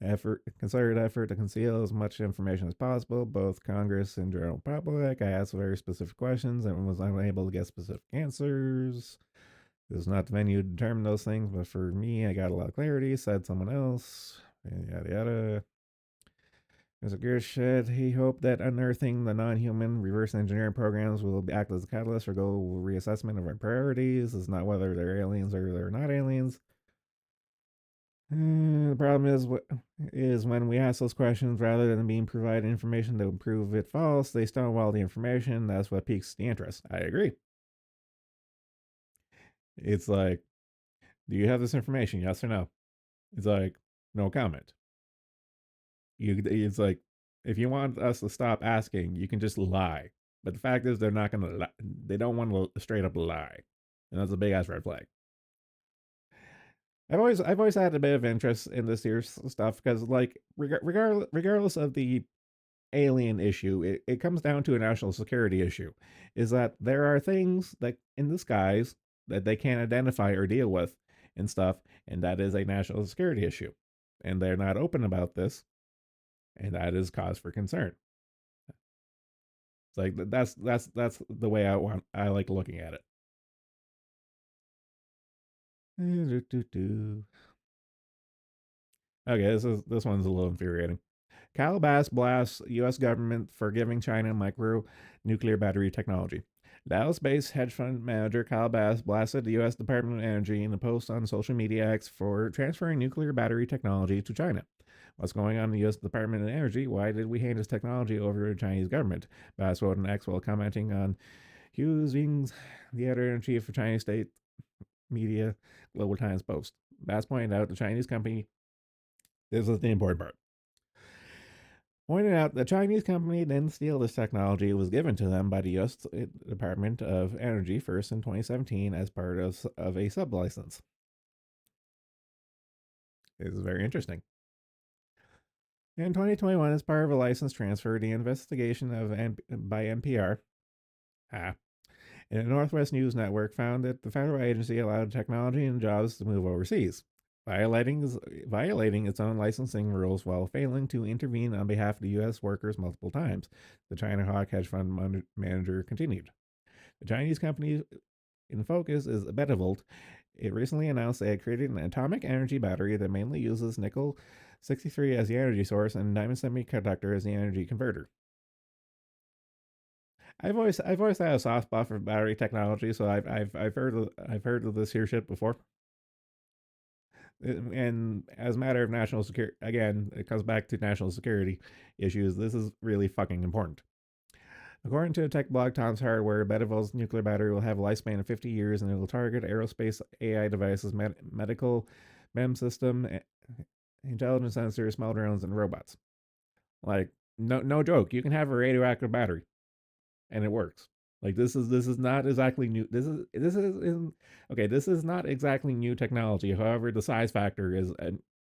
Concerted effort to conceal as much information as possible, both Congress and general public. I asked very specific questions and was unable to get specific answers. This is not the venue to determine those things, but for me, I got a lot of clarity, said someone else. Yada yada. Mr. Gersh said he hoped that unearthing the non human reverse engineering programs will act as a catalyst for global reassessment of our priorities. It's not whether they're aliens or they're not aliens. The problem is when we ask those questions, rather than being provided information to prove it false, they stonewall the information. That's what piques the interest. I agree. It's like, do you have this information? Yes or no? It's like, no comment. It's like, if you want us to stop asking, you can just lie. But the fact is, they're not going to lie. They don't want to straight up lie. And that's a big ass red flag. I've always had a bit of interest in this year's stuff because, like, regardless of the alien issue, it comes down to a national security issue. Is that there are things that in the skies that they can't identify or deal with and stuff, and that is a national security issue. And they're not open about this, and that is cause for concern. It's like that's the way I like looking at it. Okay, this one's a little infuriating. Calabas blasts U.S. government for giving China micro nuclear battery technology. Dallas-based hedge fund manager Calabas blasted the U.S. Department of Energy in a post on social media X for transferring nuclear battery technology to China. What's going on in the U.S. Department of Energy? Why did we hand this technology over to the Chinese government? Bass wrote on X while commenting on Hughes being the editor-in-chief of Chinese state media Global Times Post. Bass pointed out the Chinese company, this is the important part, pointed out the Chinese company didn't steal this technology. It was given to them by the U.S. Department of Energy first in 2017 as part of a sublicense. This is very interesting. In 2021, as part of a license transfer, the investigation by NPR and the Northwest News Network found that the federal agency allowed technology and jobs to move overseas, violating its own licensing rules while failing to intervene on behalf of the U.S. workers multiple times. The China Hawk hedge fund manager continued. The Chinese company in focus is Betavolt. It recently announced they had created an atomic energy battery that mainly uses nickel 63 as the energy source and diamond semiconductor as the energy converter. I've always had a soft spot for battery technology, so I've heard of this here shit before. And as a matter of national security, again, it comes back to national security issues. This is really fucking important. According to tech blog Tom's Hardware, Betavolt's nuclear battery will have a lifespan of 50 years and it will target aerospace, AI devices, medical, MEM system, intelligence sensors, small drones, and robots. Like, no joke. You can have a radioactive battery, and it works. Like, this is not exactly new. This is not exactly new technology. However, the size factor is,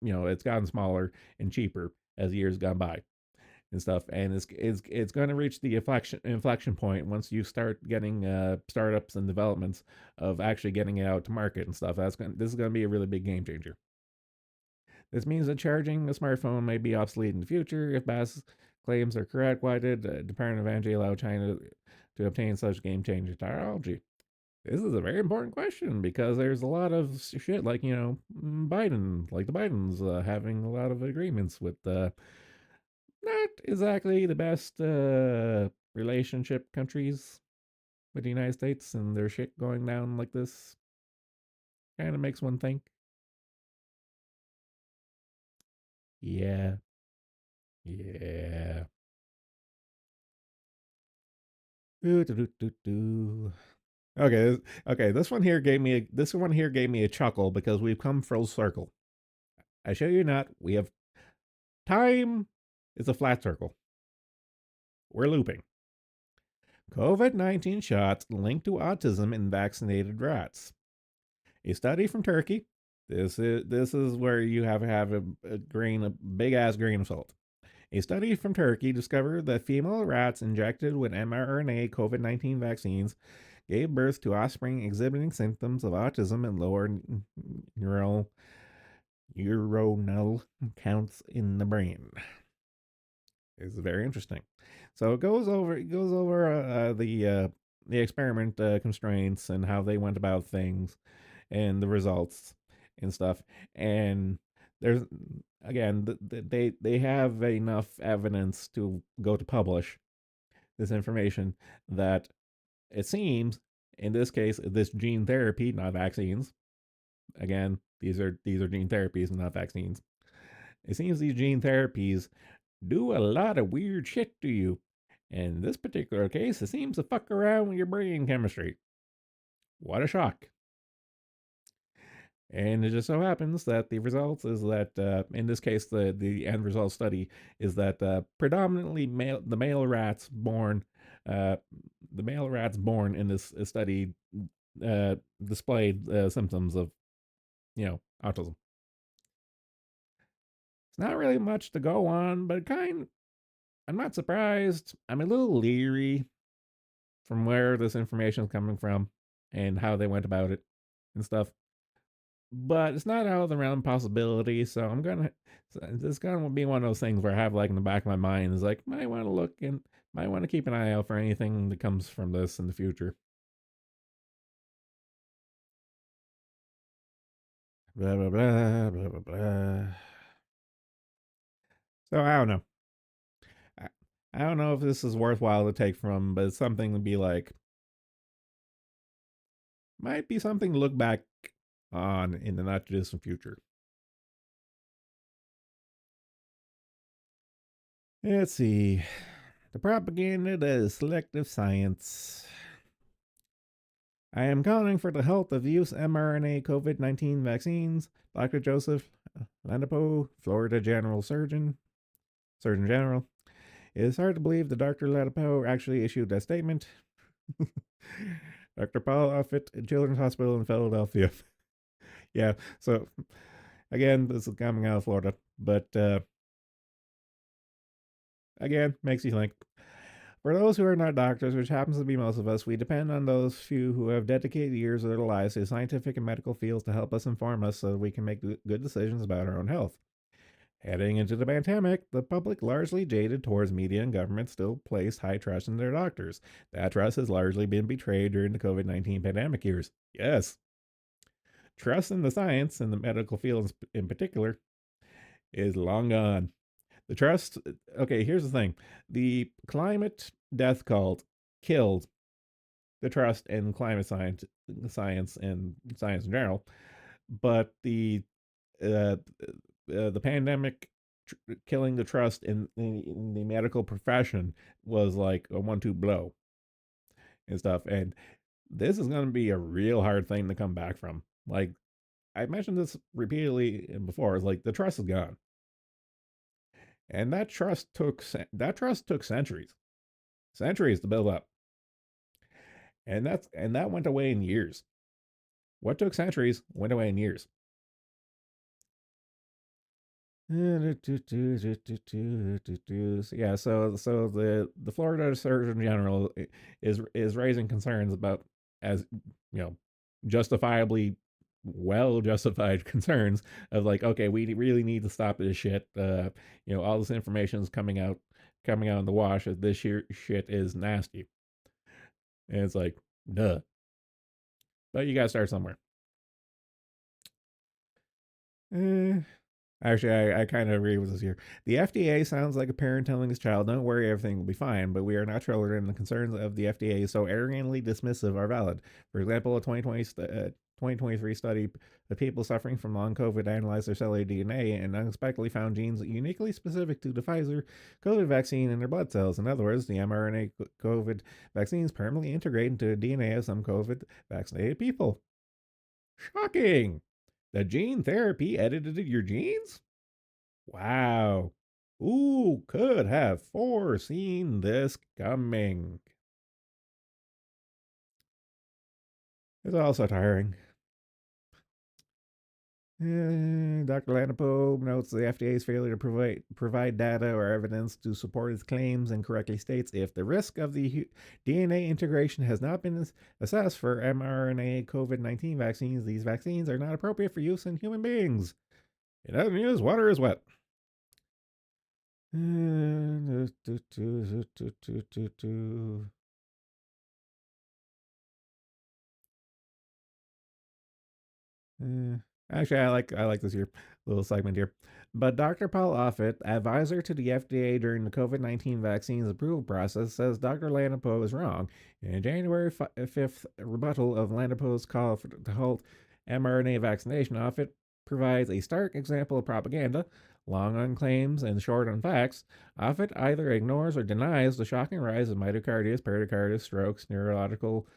it's gotten smaller and cheaper as years gone by and stuff, and it's going to reach the inflection point once you start getting startups and developments of actually getting it out to market and stuff. This is going to be a really big game changer. This means that charging a smartphone may be obsolete in the future. If Bass claims are correct, why did Department of Energy allow China to obtain such game-changing technology? This is a very important question because there's a lot of shit like, Biden, like the Bidens having a lot of agreements with not exactly the best relationship countries with the United States, and their shit going down like this kind of makes one think. Yeah. Yeah. Do. Okay, okay. This one here gave me a chuckle because we've come full circle. I show you not. We have time is a flat circle. We're looping. COVID-19 shots linked to autism in vaccinated rats. A study from Turkey. This is where you have to have a big ass grain of salt. A study from Turkey discovered that female rats injected with mRNA COVID 19 vaccines gave birth to offspring exhibiting symptoms of autism and lower neural neuronal counts in the brain. It's very interesting. So it goes over the experiment constraints and how they went about things and the results and stuff. And there's again they have enough evidence to go to publish this information that it seems in this case this gene therapy, not vaccines. Again, these are gene therapies, not vaccines. It seems these gene therapies do a lot of weird shit to you. In this particular case, it seems to fuck around with your brain chemistry. What a shock. And it just so happens that the results is that, in this case, the end result study is that predominantly uh, the male rats born in this study displayed symptoms of, autism. It's not really much to go on, but I'm not surprised. I'm a little leery from where this information is coming from and how they went about it and stuff. But it's not out of the realm of possibility. So I'm gonna. It's gonna be one of those things where I have like in the back of my mind is like might want to look and might want to keep an eye out for anything that comes from this in the future. Blah blah blah blah blah blah. So I don't know. I, I don't know if this is worthwhile to take from, but it's something to be like might be something to look back on in the not too distant future. Let's see. The propaganda that is selective science. I am calling for the health of use mRNA COVID 19 vaccines. Dr. Joseph Ladapo, Florida Surgeon General. It is hard to believe that Dr. Ladapo actually issued that statement. Dr. Paul Offit, Children's Hospital in Philadelphia. Yeah, so again, this is coming out of Florida, but again, makes you think. For those who are not doctors, which happens to be most of us, we depend on those few who have dedicated years of their lives to scientific and medical fields to help us inform us so that we can make good decisions about our own health. Heading into the pandemic, the public, largely jaded towards media and government, still placed high trust in their doctors. That trust has largely been betrayed during the COVID 19 pandemic years. Yes. Trust in the science and the medical field in particular is long gone. The trust, okay, here's the thing: the climate death cult killed the trust in science and science in general. But the pandemic killing the trust in the medical profession was like a 1-2 blow and stuff. And this is going to be a real hard thing to come back from. Like I mentioned this repeatedly before, it's like the trust is gone, and that trust took centuries to build up, and that went away in years. What took centuries went away in years. So, yeah, so the Florida Surgeon General is raising concerns about, as you know, justifiably well justified concerns of like, okay, we really need to stop this shit. All this information is coming out in the wash that this shit is nasty, and it's like, duh. But you gotta start somewhere. Eh, Actually, I kind of agree with this here. The FDA sounds like a parent telling his child, don't worry, everything will be fine, but we are not children, and the concerns of the FDA so arrogantly dismissive are valid. For example, a 2023 study of people suffering from long COVID analyzed their cellular DNA and unexpectedly found genes uniquely specific to the Pfizer COVID vaccine in their blood cells. In other words, the mRNA COVID vaccines permanently integrate into the DNA of some COVID vaccinated people. Shocking! The gene therapy edited your genes? Wow. Who could have foreseen this coming? It's also tiring. Dr. Lanapo notes the FDA's failure to provide data or evidence to support its claims and correctly states if the risk of the DNA integration has not been assessed for mRNA COVID 19 vaccines, these vaccines are not appropriate for use in human beings. In other news, water is wet. Uh, Actually, I like this here little segment here. But Dr. Paul Offit, advisor to the FDA during the COVID-19 vaccines approval process, says Dr. Lanapo is wrong. In a January 5th rebuttal of Lanapo's call to halt mRNA vaccination, Offit provides a stark example of propaganda, long on claims and short on facts. Offit either ignores or denies the shocking rise of myocarditis, pericarditis, strokes, neurological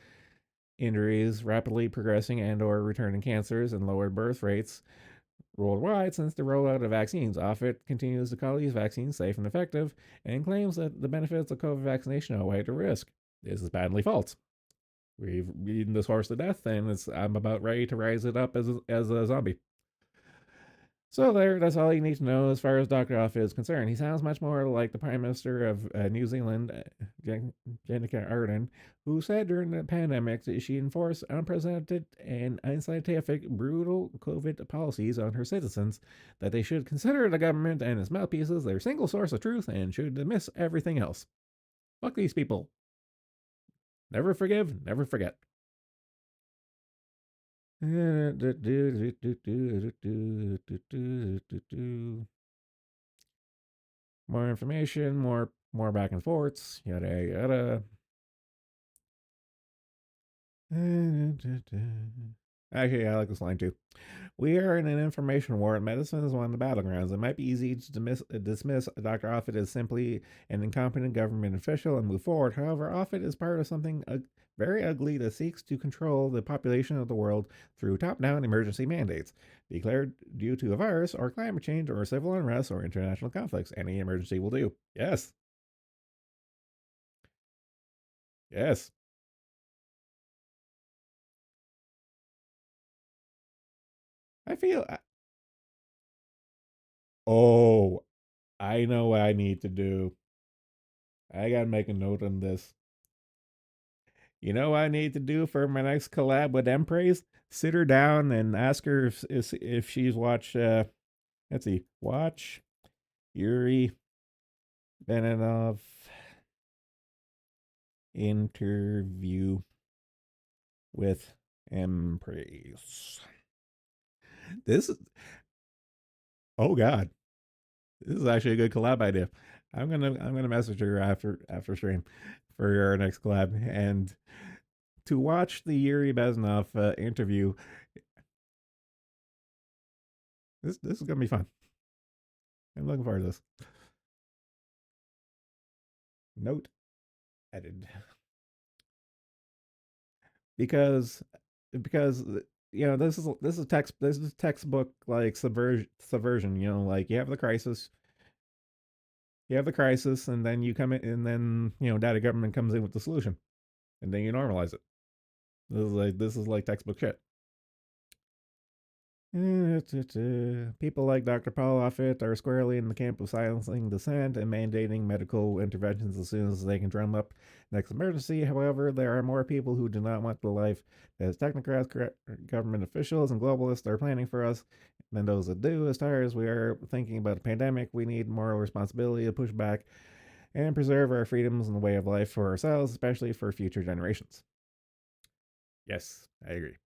injuries, rapidly progressing and or returning cancers, and lowered birth rates worldwide since the rollout of vaccines. Offit continues to call these vaccines safe and effective and claims that the benefits of COVID vaccination outweigh the risk. This is patently false. We've beaten this horse to death, and I'm about ready to rise it up as a zombie. So that's all you need to know as far as Dr. Off is concerned. He sounds much more like the Prime Minister of New Zealand, Jacinda Ardern, who said during the pandemic that she enforced unprecedented and unscientific, brutal COVID policies on her citizens, that they should consider the government and its mouthpieces their single source of truth and should dismiss everything else. Fuck these people. Never forgive, never forget. More information, more back and forths, yada yada. Actually, I like this line too. We are in an information war, and medicine is one of the battlegrounds. It might be easy to dismiss Dr. Offit as simply an incompetent government official and move forward. However, Offit is part of something very ugly that seeks to control the population of the world through top down emergency mandates declared due to a virus or climate change or civil unrest or international conflicts. Any emergency will do. Yes. Yes. I feel. Oh, I know what I need to do. I gotta make a note on this. You know what I need to do for my next collab with Empraise? Sit her down and ask her if she's watched. Let's see, watch Yuri Benanov interview with Empraise. This is oh god, this is actually a good collab idea. I'm gonna message her after stream for our next collab and to watch the Yuri Bezmenov interview. This is gonna be fun. I'm looking forward to this. Note added because because this is textbook like subversion. Like you have the crisis, and then you come in, and then data government comes in with the solution, and then you normalize it. This is like textbook shit. People like Dr. Paul Offit are squarely in the camp of silencing dissent and mandating medical interventions as soon as they can drum up next emergency. However, there are more people who do not want the life that technocrats, government officials, and globalists are planning for us than those that do. As far as we are thinking about a pandemic, we need moral responsibility to push back and preserve our freedoms and the way of life for ourselves, especially for future generations. Yes, I agree.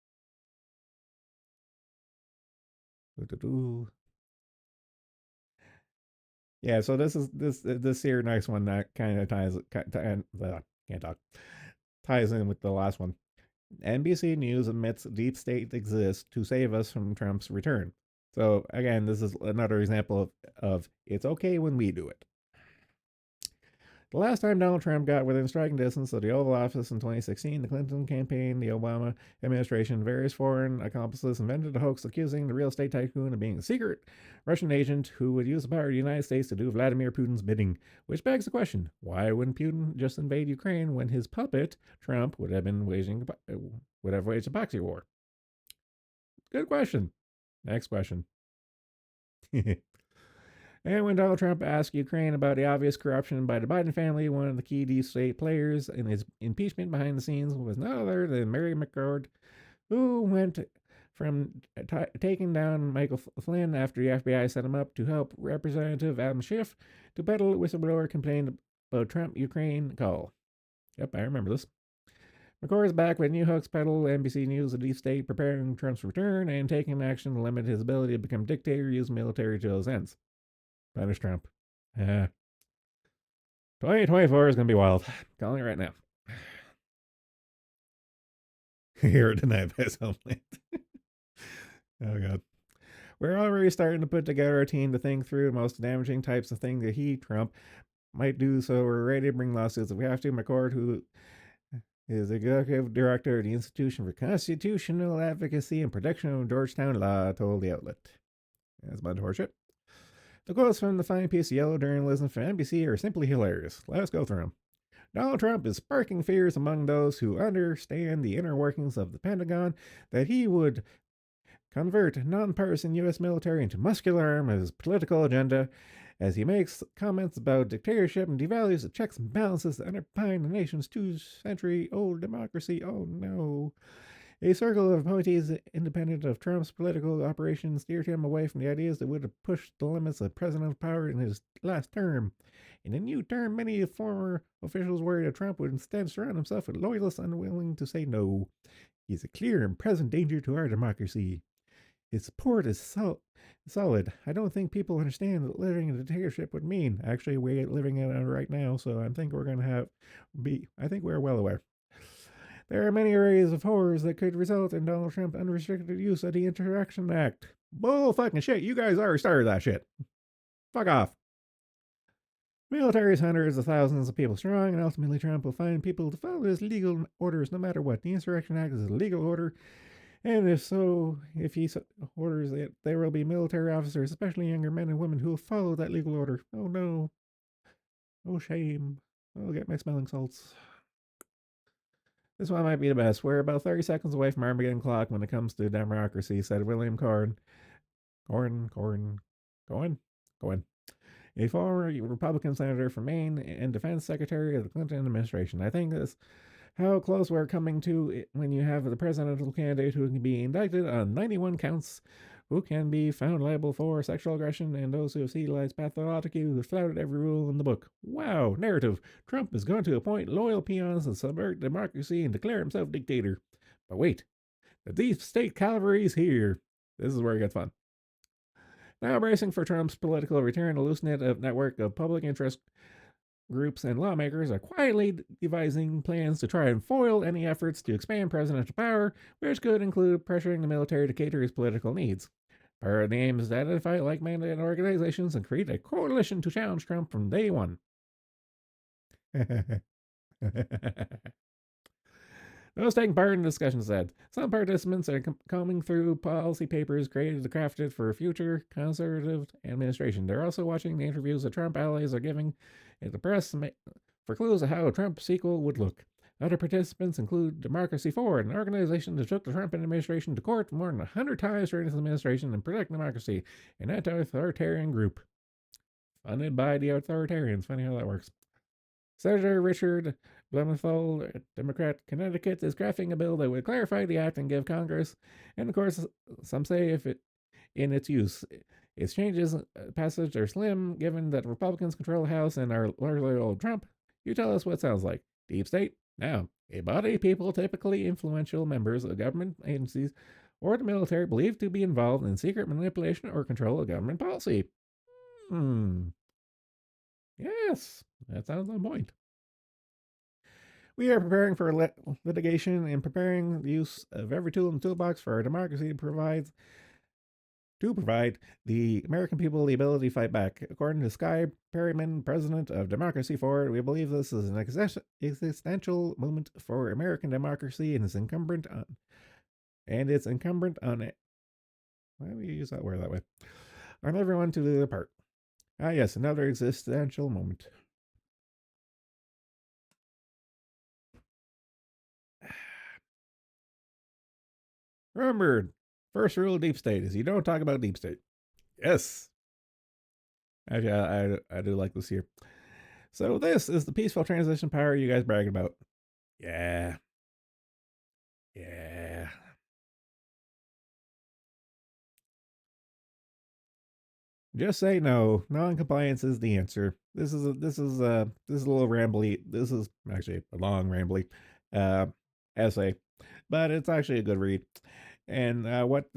Yeah, so this here next one that kind of can't talk ties in with the last one. NBC News admits deep state exists to save us from Trump's return. So again, this is another example of it's okay when we do it. The last time Donald Trump got within striking distance of the Oval Office in 2016, the Clinton campaign, the Obama administration, various foreign accomplices invented a hoax accusing the real estate tycoon of being a secret Russian agent who would use the power of the United States to do Vladimir Putin's bidding. Which begs the question, why wouldn't Putin just invade Ukraine when his puppet, Trump, would have waged a proxy war? Good question. Next question. And when Donald Trump asked Ukraine about the obvious corruption by the Biden family, one of the key deep state players in his impeachment behind the scenes was none other than Mary McCord, who went from taking down Michael Flynn after the FBI set him up to help Representative Adam Schiff to peddle whistleblower complaint about Trump Ukraine call. Yep, I remember this. McCord is back with new hooks peddle NBC News, the deep state preparing Trump's return and taking action to limit his ability to become dictator, use military to those ends. Punish Trump. 2024 is going to be wild. I'm calling it right now. Here tonight by Homeland. Oh, God. We're already starting to put together a team to think through the most damaging types of things that he, Trump, might do, so we're ready to bring lawsuits if we have to. McCord, who is executive director of the Institution for Constitutional Advocacy and Protection of Georgetown Law, told the outlet. That's about horseshit. The quotes from the fine piece of yellow journalism from NBC are simply hilarious. Let's go through them. Donald Trump is sparking fears among those who understand the inner workings of the Pentagon that he would convert nonpartisan U.S. military into muscular arm of his political agenda as he makes comments about dictatorship and devalues the checks and balances that underpin the nation's 2-century-old democracy. Oh no. A circle of appointees independent of Trump's political operations steered him away from the ideas that would have pushed the limits of presidential power in his last term. In a new term, many former officials worried that Trump would instead surround himself with loyalists unwilling to say no. He's a clear and present danger to our democracy. His support is solid. I don't think people understand what living in a dictatorship would mean. Actually, we're living in it right now, so I think we're going to I think we're well aware. There are many areas of horrors that could result in Donald Trump's unrestricted use of the Insurrection Act. Bull fucking shit. You guys already started that shit. Fuck off. Military is hundreds of thousands of people strong, and ultimately Trump will find people to follow his legal orders no matter what. The Insurrection Act is a legal order, and if he orders it, there will be military officers, especially younger men and women, who will follow that legal order. Oh no. Oh shame. I'll get my smelling salts. This one might be the best. We're about 30 seconds away from Armageddon clock when it comes to democracy, said William Corwin. A former Republican senator from Maine and defense secretary of the Clinton administration. I think that's how close we're coming to when you have the presidential candidate who can be indicted on 91 counts, who can be found liable for sexual aggression, and those who have utilized pathologically who have flouted every rule in the book. Wow, narrative. Trump is going to appoint loyal peons to subvert democracy and declare himself dictator. But wait, the deep state cavalry's here. This is where it gets fun. Now bracing for Trump's political return, a loose-knit network of public interest groups and lawmakers are quietly devising plans to try and foil any efforts to expand presidential power, which could include pressuring the military to cater his political needs. Part of the aim is to identify like-minded organizations and create a coalition to challenge Trump from day one. Those taking part in the discussion said some participants are combing through policy papers created and crafted for a future conservative administration. They're also watching the interviews that Trump allies are giving at the press for clues of how a Trump sequel would look. Other participants include Democracy Forward, an organization that took the Trump administration to court more than 100 times during his administration and Protect Democracy, an anti-authoritarian group funded by the authoritarians. Funny how that works. Senator Richard Blumenthal, Democrat Connecticut, is crafting a bill that would clarify the act and give Congress, and of course, some say if it in its use. Its changes passage are slim, given that Republicans control the House and are largely old Trump. You tell us what it sounds like. Deep state? Now, a body of people, typically influential members of government agencies or the military, believed to be involved in secret manipulation or control of government policy. Yes, that sounds on point. We are preparing for litigation and preparing the use of every tool in the toolbox for our democracy to provide the American people the ability to fight back. According to Sky Perryman, president of Democracy Forward, we believe this is an existential moment for American democracy and it's incumbent on it. Why do we use that word that way? On everyone to do their part. Ah, yes, another existential moment. Remember, first rule of deep state is you don't talk about deep state. Yes. Actually, I do like this here. So this is the peaceful transition power you guys bragging about. Yeah. Just say no. Non-compliance is the answer. This is a little rambly. This is actually a long rambly uh, essay, but it's actually a good read. And what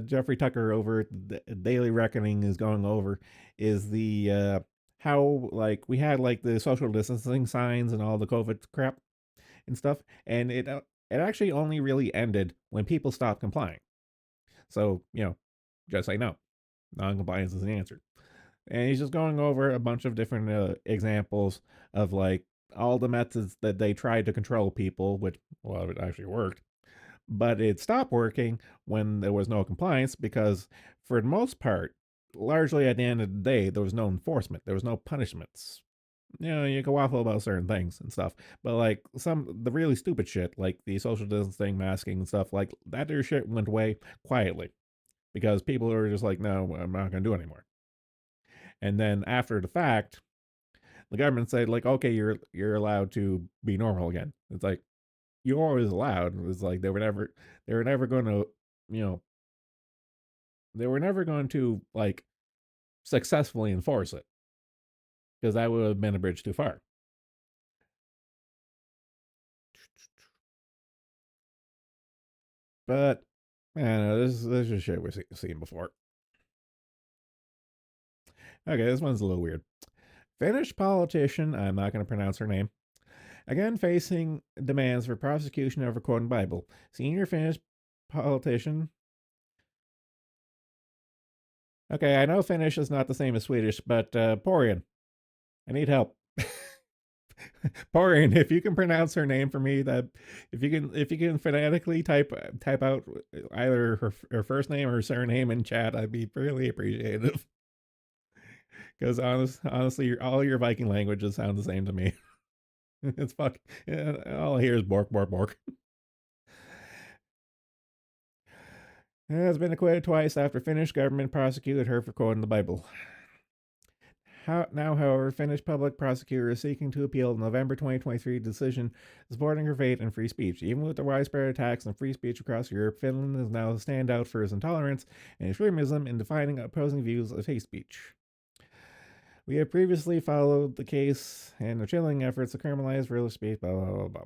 Jeffrey Tucker over at the Daily Reckoning is going over is the how like we had like the social distancing signs and all the COVID crap and stuff, and it actually only really ended when people stopped complying. So just say no. Non-compliance is the answer. And he's just going over a bunch of different examples of like all the methods that they tried to control people, which a lot of it actually worked, but it stopped working when there was no compliance because, for the most part, largely at the end of the day, there was no enforcement, there was no punishments. You can waffle about certain things and stuff, but like the really stupid shit, like the social distancing, masking, and stuff like that, their shit went away quietly because people are just like, no, I'm not going to do it anymore. And then after the fact, the government said like, okay, you're allowed to be normal again. It's like you're always allowed. It's like they were never going to, you know, they were never going to like successfully enforce it because that would have been a bridge too far. But I don't know, this is shit we've seen before. Okay, this one's a little weird. Finnish politician, I'm not going to pronounce her name, again facing demands for prosecution over quoting Bible. Senior Finnish politician. Okay, I know Finnish is not the same as Swedish, but Porian, I need help. Porian, if you can pronounce her name for me, that if you can phonetically type out either her first name or surname in chat, I'd be really appreciative. Because honestly, all your Viking languages sound the same to me. It's fuck. All I hear is bork, bork, bork. Has been acquitted twice after Finnish government prosecuted her for quoting the Bible. Now, however, Finnish public prosecutor is seeking to appeal the November 2023 decision supporting her faith and free speech. Even with the widespread attacks on free speech across Europe, Finland is now a standout for its intolerance and extremism in defining opposing views of hate speech. We have previously followed the case and the chilling efforts to criminalize religious speech, blah, blah, blah, blah.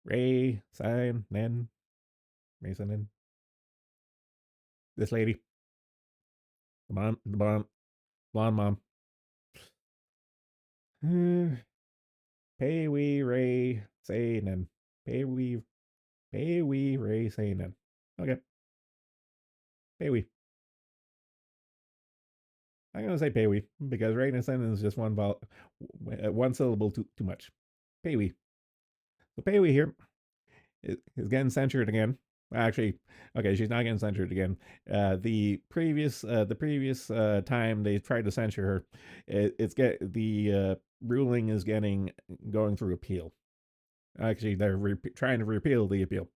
Ray, Sign, Nen, Mason, this lady, blonde mom. Pay we Ray Sainen. Pay we Ray Sainen. Okay. Pay we. I'm gonna say pay we because Ray Sainen is just one syllable too much. Pay we. The pay we here is getting censored again. Actually, okay, she's not getting censored again. The previous time they tried to censure her, it's get the ruling is going through appeal. Actually, they're trying to repeal the appeal.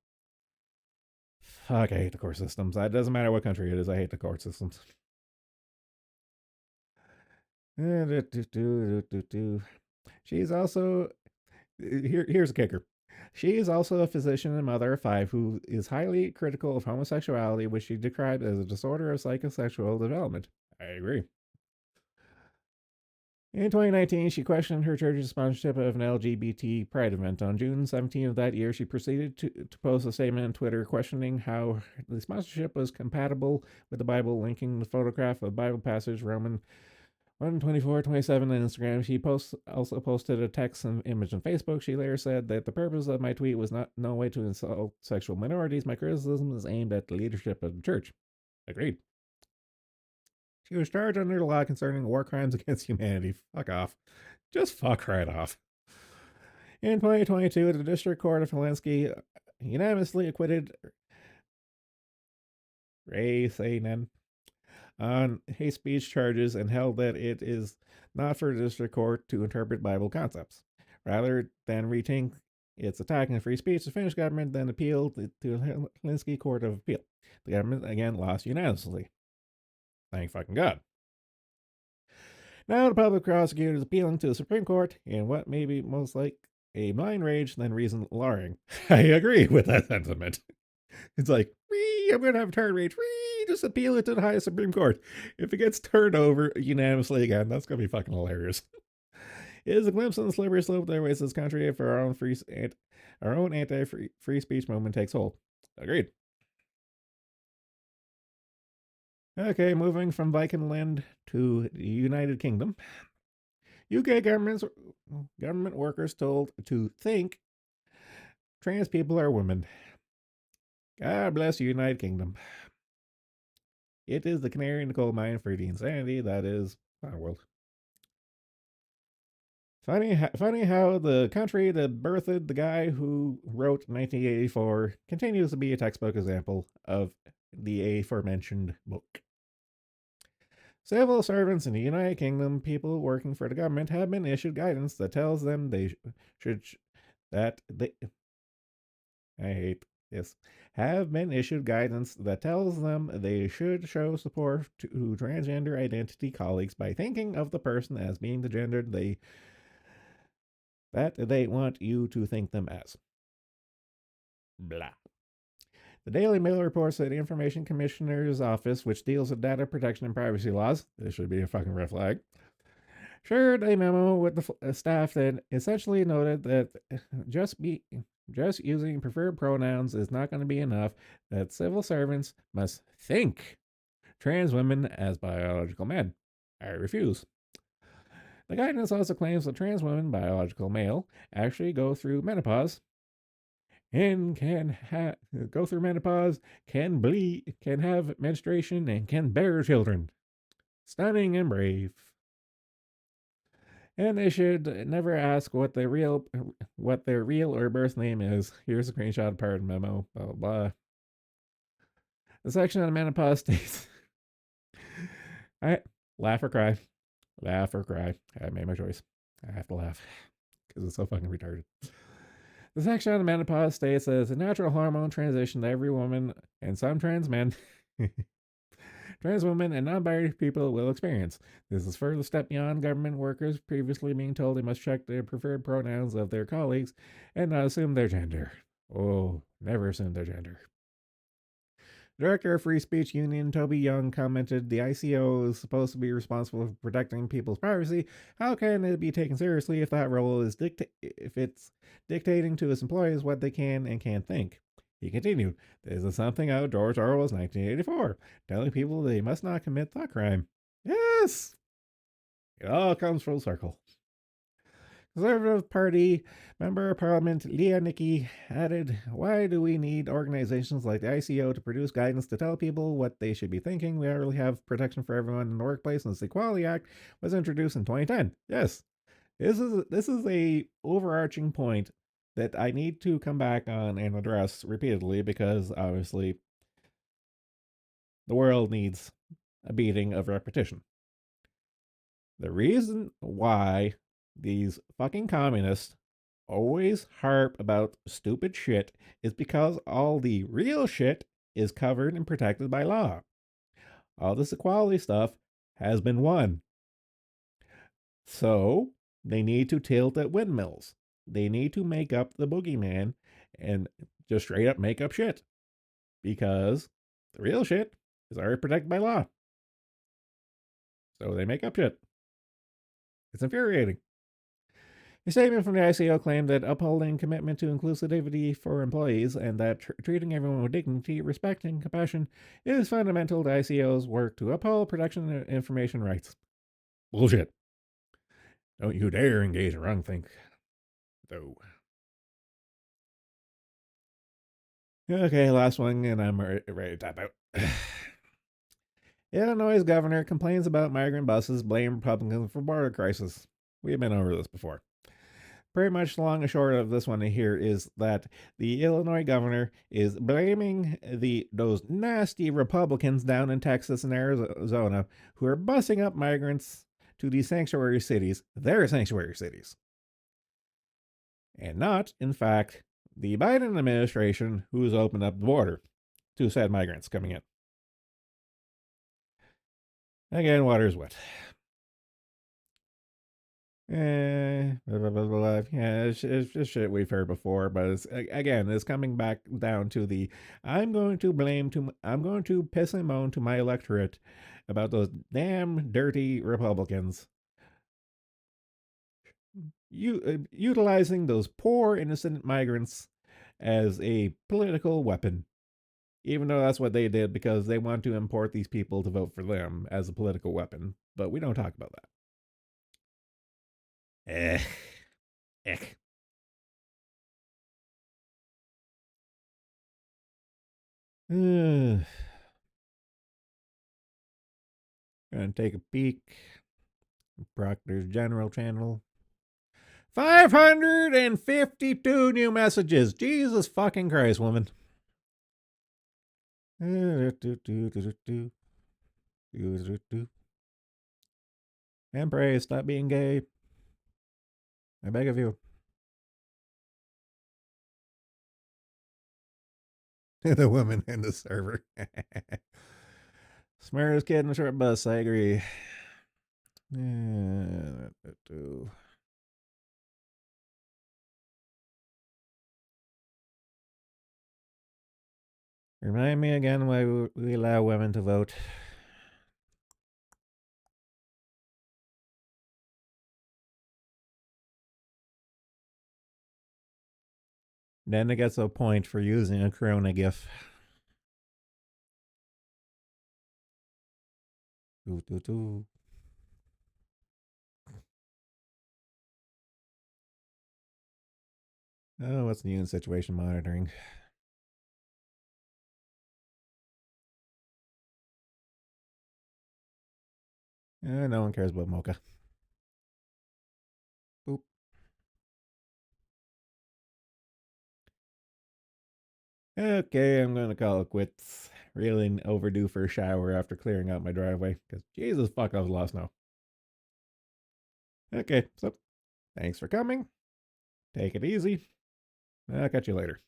Fuck, I hate the court systems. It doesn't matter what country it is. I hate the court systems. She's also here's a kicker. She is also a physician and mother of five who is highly critical of homosexuality, which she described as a disorder of psychosexual development. I agree. In 2019, she questioned her church's sponsorship of an LGBT pride event. On June 17th of that year, she proceeded to post a statement on Twitter questioning how the sponsorship was compatible with the Bible, linking the photograph of Bible passage Roman 1:24:27 on Instagram. She also posted a text and image on Facebook. She later said that the purpose of my tweet was not no way to insult sexual minorities. My criticism is aimed at the leadership of the church. Agreed. She was charged under the law concerning war crimes against humanity. Fuck off. Just fuck right off. In 2022, the District Court of Helsinki unanimously acquitted Ray Sainen on hate speech charges and held that it is not for the district court to interpret Bible concepts. Rather than rethink its attack on free speech, the Finnish government then appealed to the Helsinki Court of Appeal. The government again lost unanimously. Thank fucking God. Now the public prosecutor is appealing to the Supreme Court in what may be most like a blind rage than reason lawyering. I agree with that sentiment. It's like, I'm going to have a turn rage. Just appeal it to the highest Supreme Court. If it gets turned over unanimously again, that's going to be fucking hilarious. It is a glimpse on the slippery slope that awaits this country if our own anti-free speech movement takes hold. Agreed. Okay, moving from Vikingland to the United Kingdom. UK government workers told to think trans people are women. God bless the United Kingdom. It is the canary in the coal mine for the insanity that is our world. Funny how the country that birthed the guy who wrote 1984 continues to be a textbook example of the aforementioned book. Civil servants in the United Kingdom, people working for the government, have been issued guidance that tells them they should that they I hate this have been issued guidance that tells them they should show support to transgender identity colleagues by thinking of the person as being the gender they want you to think them as. Blah. The Daily Mail reports that the Information Commissioner's Office, which deals with data protection and privacy laws, this should be a fucking red flag, shared a memo with the staff that essentially noted that just using preferred pronouns is not going to be enough, that civil servants must think trans women as biological men. I refuse. The guidance also claims that trans women, biological male, actually go through menopause and go through menopause, can bleed, can have menstruation, and can bear children. Stunning and brave. And they should never ask what their real or birth name is. Here's a screenshot of part of the memo. Blah blah blah. The section on menopause states, "I laugh or cry, laugh or cry. I made my choice. I have to laugh because it's so fucking retarded." The section on menopause states that it's a natural hormone transition that every woman and some trans men trans women and non-binary people will experience. This is further step beyond government workers previously being told they must check the preferred pronouns of their colleagues and not assume their gender. Oh, never assume their gender. Director of Free Speech Union Toby Young commented, "The ICO is supposed to be responsible for protecting people's privacy. How can it be taken seriously if that role is if it's dictating to its employees what they can and can't think?" He continued, "This is something out of George Orwell's 1984, telling people they must not commit thought crime." Yes! It all comes full circle. Conservative Party Member of Parliament Leah Nicky added, "Why do we need organizations like the ICO to produce guidance to tell people what they should be thinking? We already have protection for everyone in the workplace, and the Equality Act was introduced in 2010. Yes, this is a overarching point that I need to come back on and address repeatedly because obviously the world needs a beating of repetition. The reason why these fucking communists always harp about stupid shit is because all the real shit is covered and protected by law. All this equality stuff has been won. So they need to tilt at windmills. They need to make up the boogeyman and just straight up make up shit. Because the real shit is already protected by law. So they make up shit. It's infuriating. A statement from the ICO claimed that upholding commitment to inclusivity for employees and that treating everyone with dignity, respect, and compassion is fundamental to ICO's work to uphold production and information rights. Bullshit. Don't you dare engage in wrongthink, though. Okay, last one, and I'm ready to tap out. Illinois governor complains about migrant buses, blame Republicans for border crisis. We've been over this before. Pretty much the long and short of this one here is that the Illinois governor is blaming those nasty Republicans down in Texas and Arizona who are busing up migrants to these sanctuary cities, their sanctuary cities, and not, in fact, the Biden administration who's opened up the border to said migrants coming in. Again, water is wet. Blah, blah, blah, blah. Yeah, it's just shit we've heard before, but again, it's coming back down to the I'm going to piss and moan to my electorate about those damn dirty Republicans utilizing those poor innocent migrants as a political weapon, even though that's what they did because they want to import these people to vote for them as a political weapon. But we don't talk about that. Eck. Gonna take a peek. Proctor's General channel. 552 new messages. Jesus fucking Christ, woman. And pray, stop being gay. I beg of you. The woman and the server. Smartest kid in the short bus, I agree. Remind me again why we allow women to vote. Then it gets a point for using a Corona GIF. Oh, what's new in situation monitoring? No one cares about Mocha. Boop. Okay, I'm going to call it quits. Really overdue for a shower after clearing out my driveway. Because Jesus fuck, I was lost now. Okay, so thanks for coming. Take it easy. I'll catch you later.